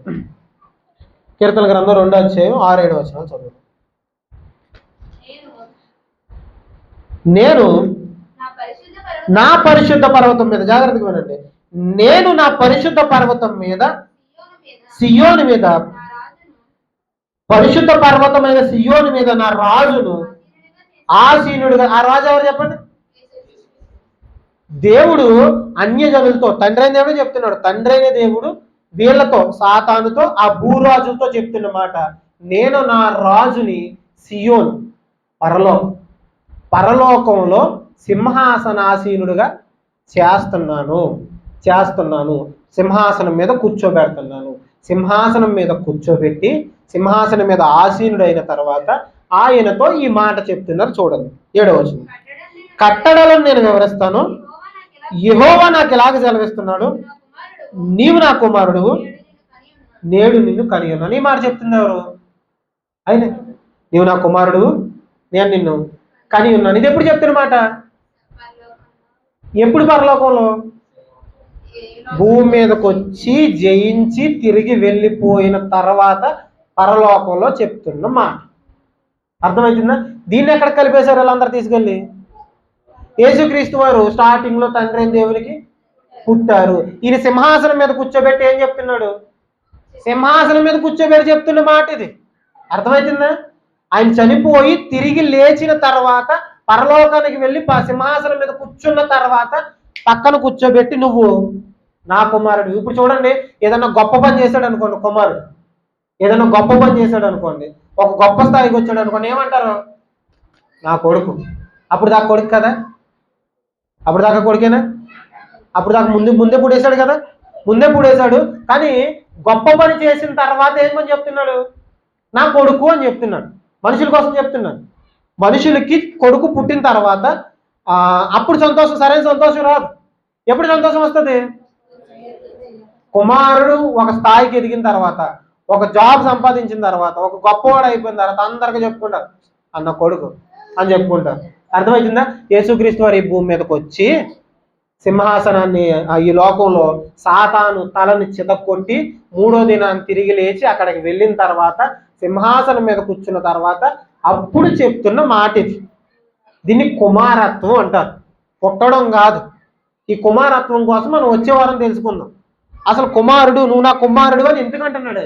6-7 వచనాలు చదువుదాం. నేను నా పరిశుద్ధ పర్వతం మీద, జాగ్రత్తగా వినండి, నేను నా పరిశుద్ధ పర్వతం మీద సియోను మీద, పరిశుద్ధ పర్వతమైన సియోను మీద నా రాజును ఆసీనుడుగా. ఆ రాజు ఎవరు చెప్పండి? దేవుడు అన్యజనులతో, తండ్రి అయిన దేవుడు చెప్తున్నాడు. తండ్రి అయిన దేవుడు వీళ్ళతో, సాతానుతో, ఆ భూరాజులతో చెప్తున్న మాట, నేను నా రాజుని సియోను పరలోకంలో సింహాసనాసీనుడుగా చేస్తున్నాను. సింహాసనం మీద కూర్చోబెడుతున్నాను. సింహాసనం మీద కూర్చోబెట్టి సింహాసనం మీద ఆసీనుడైన తర్వాత ఆయనతో ఈ మాట చెప్తున్నారు. చూడండి 7వ వచనం. కట్టడలను నేను వివరిస్తాను. యెహోవా నాకు ఎలాగ సెలవిస్తున్నాడు? నీవు నా కుమారుడు, నేడు నిన్ను కని ఉన్నాను. ఈ మాట చెప్తుంది ఎవరు? ఆయనే. నీవు నా కుమారుడు, నేను నిన్ను కని ఉన్నాను. ఇది ఎప్పుడు చెప్తున్న మాట? ఎప్పుడు? పరలోకంలో. భూమి మీదకి వచ్చి జయించి తిరిగి వెళ్ళిపోయిన తర్వాత పరలోకంలో చెప్తున్న మాట. అర్థమవుతుందా? దీన్ని ఎక్కడ కలిపేశారు వాళ్ళందరూ తీసుకెళ్ళి? యేసుక్రీస్తు వారు స్టార్టింగ్ లో తండ్రి అయిన దేవునికి పుట్టారు. ఈయన సింహాసనం మీద కూర్చోబెట్టి ఏం చెప్తున్నాడు? సింహాసనం మీద కూర్చోబెట్టి చెప్తున్న మాట ఇది. అర్థమవుతుందా? ఆయన చనిపోయి తిరిగి లేచిన తర్వాత పరలోకానికి వెళ్ళి సింహాసనం మీద కూర్చున్న తర్వాత పక్కన కూర్చోబెట్టి నువ్వు నా కుమారుడు. ఇప్పుడు చూడండి, ఏదన్నా గొప్ప పని చేశాడు అనుకోండి కుమారుడు, ఏదైనా గొప్ప పని చేశాడు అనుకోండి, ఒక గొప్ప స్థాయికి వచ్చాడు అనుకోండి, ఏమంటారు? నా కొడుకు. అప్పుడు దాకా కొడుకు కదా? అప్పుడు దాకా కొడుకేనా? అప్పుడు దాకా ముందే పుడేశాడు కదా? ముందే పుడేశాడు. కానీ గొప్ప పని చేసిన తర్వాత ఏమని చెప్తున్నాడు? నా కొడుకు అని చెప్తున్నాడు. మనుషుల కోసం చెప్తున్నాడు. మనుషులకి కొడుకు పుట్టిన తర్వాత అప్పుడు సంతోషం, సరైన సంతోషం రాదు. ఎప్పుడు సంతోషం వస్తుంది? కుమారుడు ఒక స్థాయికి ఎదిగిన తర్వాత, ఒక జాబ్ సంపాదించిన తర్వాత, ఒక గొప్పవాడు అయిపోయిన తర్వాత అందరికీ చెప్పుకుంటారు అన్న కొడుకు అని చెప్పుకుంటారు. అర్థమవుతుందా? యేసుక్రీస్తు వారు ఈ భూమి మీదకి వచ్చి సింహాసనాన్ని, ఈ లోకంలో సాతాను తలని చితక్కొట్టి 3వ దినాన్ని తిరిగి లేచి అక్కడికి వెళ్ళిన తర్వాత సింహాసనం మీద కూర్చున్న తర్వాత అప్పుడు చెప్తున్న మాట ఇది. దీన్ని కుమారత్వం అంటారు, పుట్టడం కాదు. ఈ కుమారత్వం కోసం మనం వచ్చే వారం తెలుసుకుందాం. అసలు కుమారుడు, నువ్వు నా కుమారుడు అని ఎందుకు అంటున్నాడు?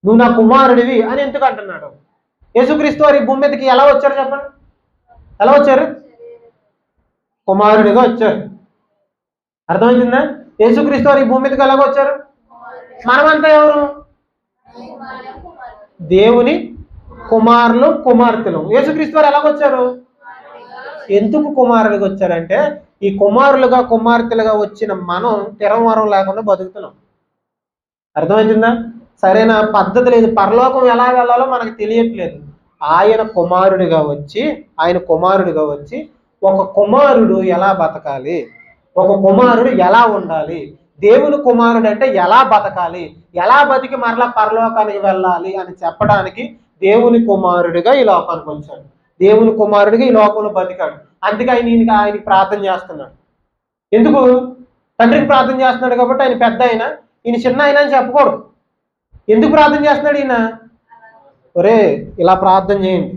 నువ్వు నా కుమారుడివి అని ఎందుకు అంటున్నాడు? యేసుక్రీస్తు వారు ఈ భూమి మీదకి ఎలా వచ్చారు చెప్పండి? ఎలా వచ్చారు? కుమారుడిగా వచ్చారు. అర్థమవుతుందా? యేసుక్రీస్తు వారు ఈ భూమి మీదకి ఎలాగ వచ్చారు? మనమంతా ఎవరు? దేవుని కుమారులు, కుమార్తెలు. యేసుక్రీస్తు వారు ఎలాగొచ్చారు? ఎందుకు కుమారులుగా వచ్చారంటే, ఈ కుమారులుగా కుమార్తెలుగా వచ్చిన మనం తిరమరం లేకుండా బతుకుతున్నాం. అర్థమవుతుందా? సరైన పద్ధతి లేదు. పరలోకం ఎలా వెళ్ళాలో మనకు తెలియట్లేదు. ఆయన కుమారుడిగా వచ్చి ఒక కుమారుడు ఎలా బతకాలి, ఒక కుమారుడు ఎలా ఉండాలి, దేవుని కుమారుడు అంటే ఎలా బతకాలి, ఎలా బతికి మరలా పరలోకానికి వెళ్ళాలి అని చెప్పడానికి దేవుని కుమారుడిగా ఈ లోకానికి వచ్చాడు. దేవుని కుమారుడిగా ఈ లోకంలో బతికాడు. అందుకే ఆయనకి ప్రార్థన చేస్తున్నాడు. ఎందుకు? తండ్రికి ప్రార్థన చేస్తున్నాడు కాబట్టి ఆయన పెద్ద అయినా, ఈయన చిన్న అయినా అని చెప్పకూడదు. ఎందుకు ప్రార్థన చేస్తున్నాడు ఈయన? ఒరే, ఇలా ప్రార్థన చేయండి,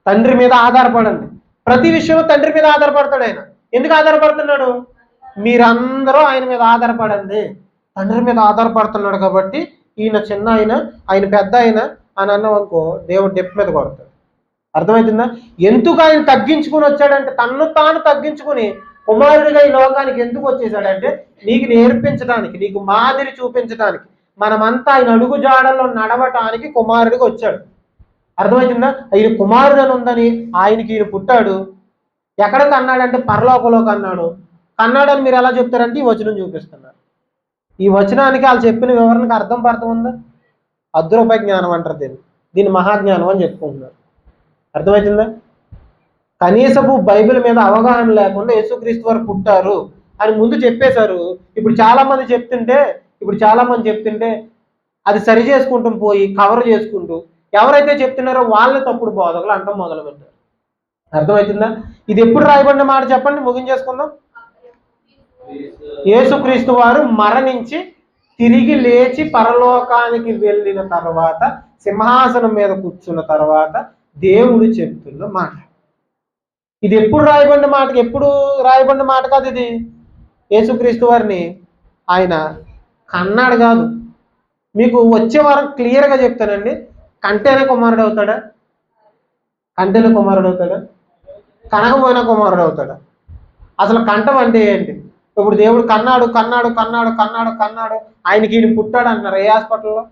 తండ్రి మీద ఆధారపడండి. ప్రతి విషయంలో తండ్రి మీద ఆధారపడతాడు ఆయన. ఎందుకు ఆధారపడుతున్నాడు? మీరందరూ ఆయన మీద ఆధారపడండి. తండ్రి మీద ఆధారపడుతున్నాడు కాబట్టి ఈయన చిన్న అయినా, ఆయన పెద్ద అయినా అని అన్నాం అనుకో, దేవుడు డెప్ మీద కొడతాడు. అర్థమవుతుందా? ఎందుకు ఆయన తగ్గించుకుని వచ్చాడంటే, తన్ను తాను తగ్గించుకుని కుమారుడిగా ఈ లోకానికి ఎందుకు వచ్చేసాడంటే, నీకు నేర్పించడానికి, నీకు మాదిరి చూపించడానికి, మనమంతా ఆయన అడుగు జాడల్లో నడవటానికి కుమారుడిగా వచ్చాడు. అర్థమవుతుందా? ఆయన కుమారుడు అని ఉందని ఆయనకి ఈయన పుట్టాడు. ఎక్కడ కన్నాడంటే పరలోకంలో కన్నాడు. కన్నాడని మీరు ఎలా చెప్తారంటే ఈ వచనం చూపిస్తున్నారు. ఈ వచనానికి వాళ్ళు చెప్పిన వివరణకు అర్థం ఉందా? అద్రూపాయ జ్ఞానం అంటారు దీన్ని మహాజ్ఞానం అని చెప్పుకుంటున్నారు. అర్థమవుతుందా? కనీసపు బైబిల్ మీద అవగాహన లేకుండా యేసుక్రీస్తు వారు పుట్టారు అని ముందు చెప్పేశారు. ఇప్పుడు చాలా మంది చెప్తుంటే అది సరి చేసుకుంటూ పోయి కవర్ చేసుకుంటూ ఎవరైతే చెప్తున్నారో వాళ్ళే తప్పుడు బోధకులు అంటాం మొదలు పెట్టారు. అర్థమవుతుందా? ఇది ఎప్పుడు రాయబడిన మాట చెప్పండి, ముగించేసుకుందాం. యేసుక్రీస్తు వారు మరణించి తిరిగి లేచి పరలోకానికి వెళ్ళిన తర్వాత, సింహాసనం మీద కూర్చున్న తర్వాత దేవుడు చెప్తున్న మాట. ఇది ఎప్పుడు రాయబడిన మాట కాదు. ఇది యేసుక్రీస్తు వారిని ఆయన కన్నాడు కాదు. మీకు వచ్చే వారం క్లియర్గా చెప్తానండి. కంటేనే కుమారుడు అవుతాడా? కనకపోయినా కుమారుడు అవుతాడా? అసలు కంఠం అంటే ఏంటి? ఇప్పుడు దేవుడు కన్నాడు, ఆయనకి ఈయన పుట్టాడు అంటున్నారు. ఏ హాస్పిటల్లో?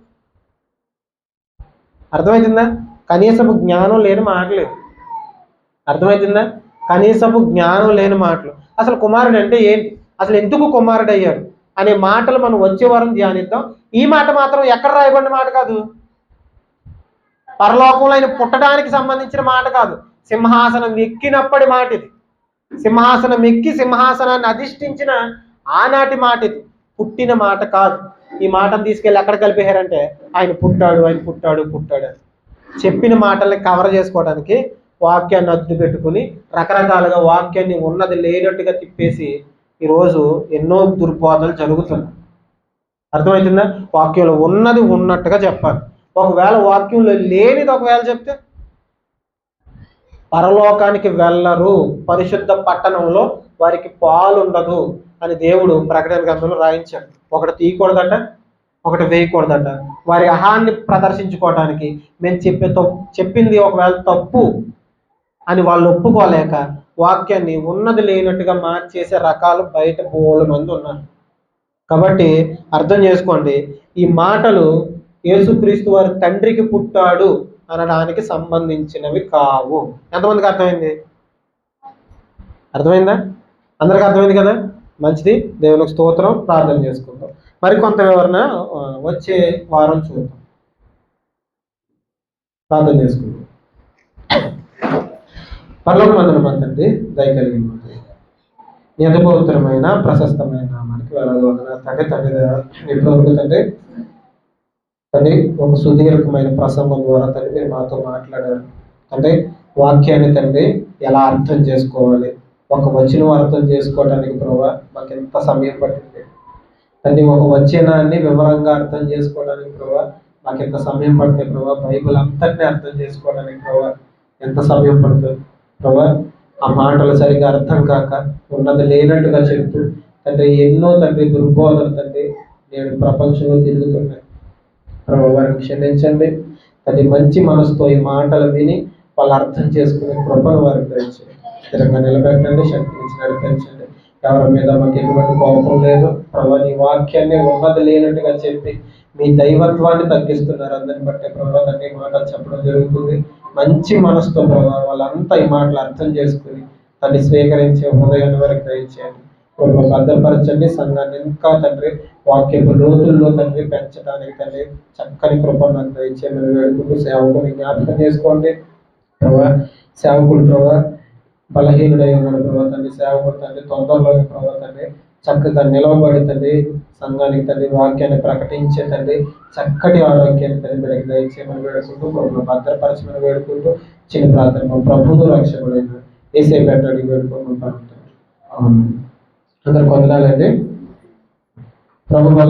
అర్థమవుతుందా? కనీసపు జ్ఞానం లేని మాటలు. అర్థమవుతుందా? కనీసపు జ్ఞానం లేని మాటలు. అసలు కుమారుడు అంటే ఏంటి, అసలు ఎందుకు కుమారుడు అయ్యాడు అనే మాటలు మనం వచ్చే వారం ధ్యానిద్దాం. ఈ మాట మాత్రం ఎక్కడ రాయబడిన మాట కాదు, పరలోకంలో ఆయన పుట్టడానికి సంబంధించిన మాట కాదు, సింహాసనం ఎక్కినప్పటి మాట ఇది. సింహాసనం ఎక్కి సింహాసనాన్ని అధిష్ఠించిన ఆనాటి మాట ఇది, పుట్టిన మాట కాదు. ఈ మాటను తీసుకెళ్ళి ఎక్కడ కలిపేశారంటే ఆయన పుట్టాడు అని చెప్పిన మాటల్ని కవర్ చేసుకోవడానికి వాక్యాన్ని అద్దు పెట్టుకుని రకరకాలుగా వాక్యాన్ని ఉన్నది లేనట్టుగా తిప్పేసి ఈరోజు ఎన్నో దుర్బోధలు జరుగుతున్నాయి. అర్థమవుతుందా? వాక్యంలో ఉన్నది ఉన్నట్టుగా చెప్పాలి. ఒకవేళ వాక్యంలో లేనిది ఒకవేళ చెప్తే పరలోకానికి వెళ్ళరు, పరిశుద్ధ పట్టణంలో వారికి పాలు ఉండదు అని దేవుడు ప్రకటన గ్రంథంలో రాయించాడు. ఒకటి తీయకూడదట, ఒకటి వేయకూడదట. వారి అహాన్ని ప్రదర్శించుకోవడానికి మేము చెప్పింది ఒకవేళ తప్పు అని వాళ్ళు ఒప్పుకోలేక వాక్యాన్ని ఉన్నది లేనట్టుగా మార్చేసే రకాలు బయట బోలు మంది ఉన్నారు. కాబట్టి అర్థం చేసుకోండి, ఈ మాటలు యేసుక్రీస్తు వారి తండ్రికి పుట్టాడు అనడానికి సంబంధించినవి కావు. ఎంతమందికి అర్థమైంది? అర్థమైందా? అందరికీ అర్థమైంది కదా? మంచిది, దేవునికి స్తోత్రం. ప్రార్థన చేసుకుందాం. మరికొంత వివరణ వచ్చే వారం చూద్దాం. ప్రార్థన చేసుకుందాం. పరలోకమందున తండ్రి, దయ కలిగిన నీ అద్భుతమైన ప్రశస్తమైన నామానికి వేలాది వందనాలు తండ్రి. ఇప్పటివరకు తండ్రి ఒక సుదీర్ఘమైన ప్రసంగం ద్వారా తండ్రి మీరు మాతో మాట్లాడారు. అంటే వాక్యాన్ని తండ్రి ఎలా అర్థం చేసుకోవాలి, ఒక వచనం అర్థం చేసుకోవడానికి ప్రభావ మాకు ఎంత సమయం పట్టింది తండ్రి. ఒక వచనాన్ని వివరంగా అర్థం చేసుకోవడానికి ప్రభావ మాకు ఎంత సమయం పడుతుంది ప్రభావ. బైబిల్ అంతటినీ అర్థం చేసుకోవడానికి ప్రభావ ఎంత సమయం పడుతుంది ప్రభావ. ఆ మాటలు సరిగా అర్థం కాక ఉన్నది లేనట్టుగా చెప్తూ తండ్రి ఎన్నో తండ్రి దుర్బోధలు తండ్రి నేడు ప్రపంచంలో తిరుగుతున్నాయి ప్రభావ. వారిని క్షమించండి తండ్రి. మంచి మనసుతో ఈ మాటలు విని వాళ్ళు అర్థం చేసుకునే కృపను వారికి దయచేయండి. స్థిరంగా నిలబెట్టండి, శక్తినిచ్చి నడిపించండి. ఎవరి మీద మాకు ఎటువంటి కోపం లేదు ప్రభావ. నీ వాక్యాన్ని ఉన్నది లేనట్టుగా చెప్పి మీ దైవత్వాన్ని తగ్గిస్తున్నారు అందరిని బట్టే ప్రభావ. తండ్రి మాటలు చెప్పడం జరుగుతుంది. మంచి మనసుతో ప్రభావ వాళ్ళంతా ఈ మాటలు అర్థం చేసుకుని దాన్ని స్వీకరించే హృదయాన్ని వరకు దయచేయండి. భద్రపరచండి. సంఘాన్ని ఇంకా తండ్రి వాక్యపు లోతుల్లో తండ్రి పెంచడానికి తండ్రి చక్కని కృపను దయచేయమని వేడుకుంటూ సేవకుని జ్ఞాపకం చేసుకోండి ప్రభావ. సేవకుడు ప్రభావ బలహీనుడై ఉన్నాడు ప్రభావ తండ్రి. సేవకుడు తండ్రి తొందరలోని ప్రభావ తండ్రి చక్కగా నిలవబడి తండ్రి సంఘానికి తండ్రి వాక్యాన్ని ప్రకటించే తండ్రి చక్కటి ఆరోగ్యాన్ని తండ్రి బిడ్డకి దయచేయమని వేడుకుంటూ ప్రభుత్వం భద్రపరచమని వేడుకుంటూ చిన్న ప్రార్థన ప్రభువు రక్షకుడైన యేసే పెట్టాడికి వేడుకుంటూ ఉంటాను. అందరు కొందనాలండి ప్రభు.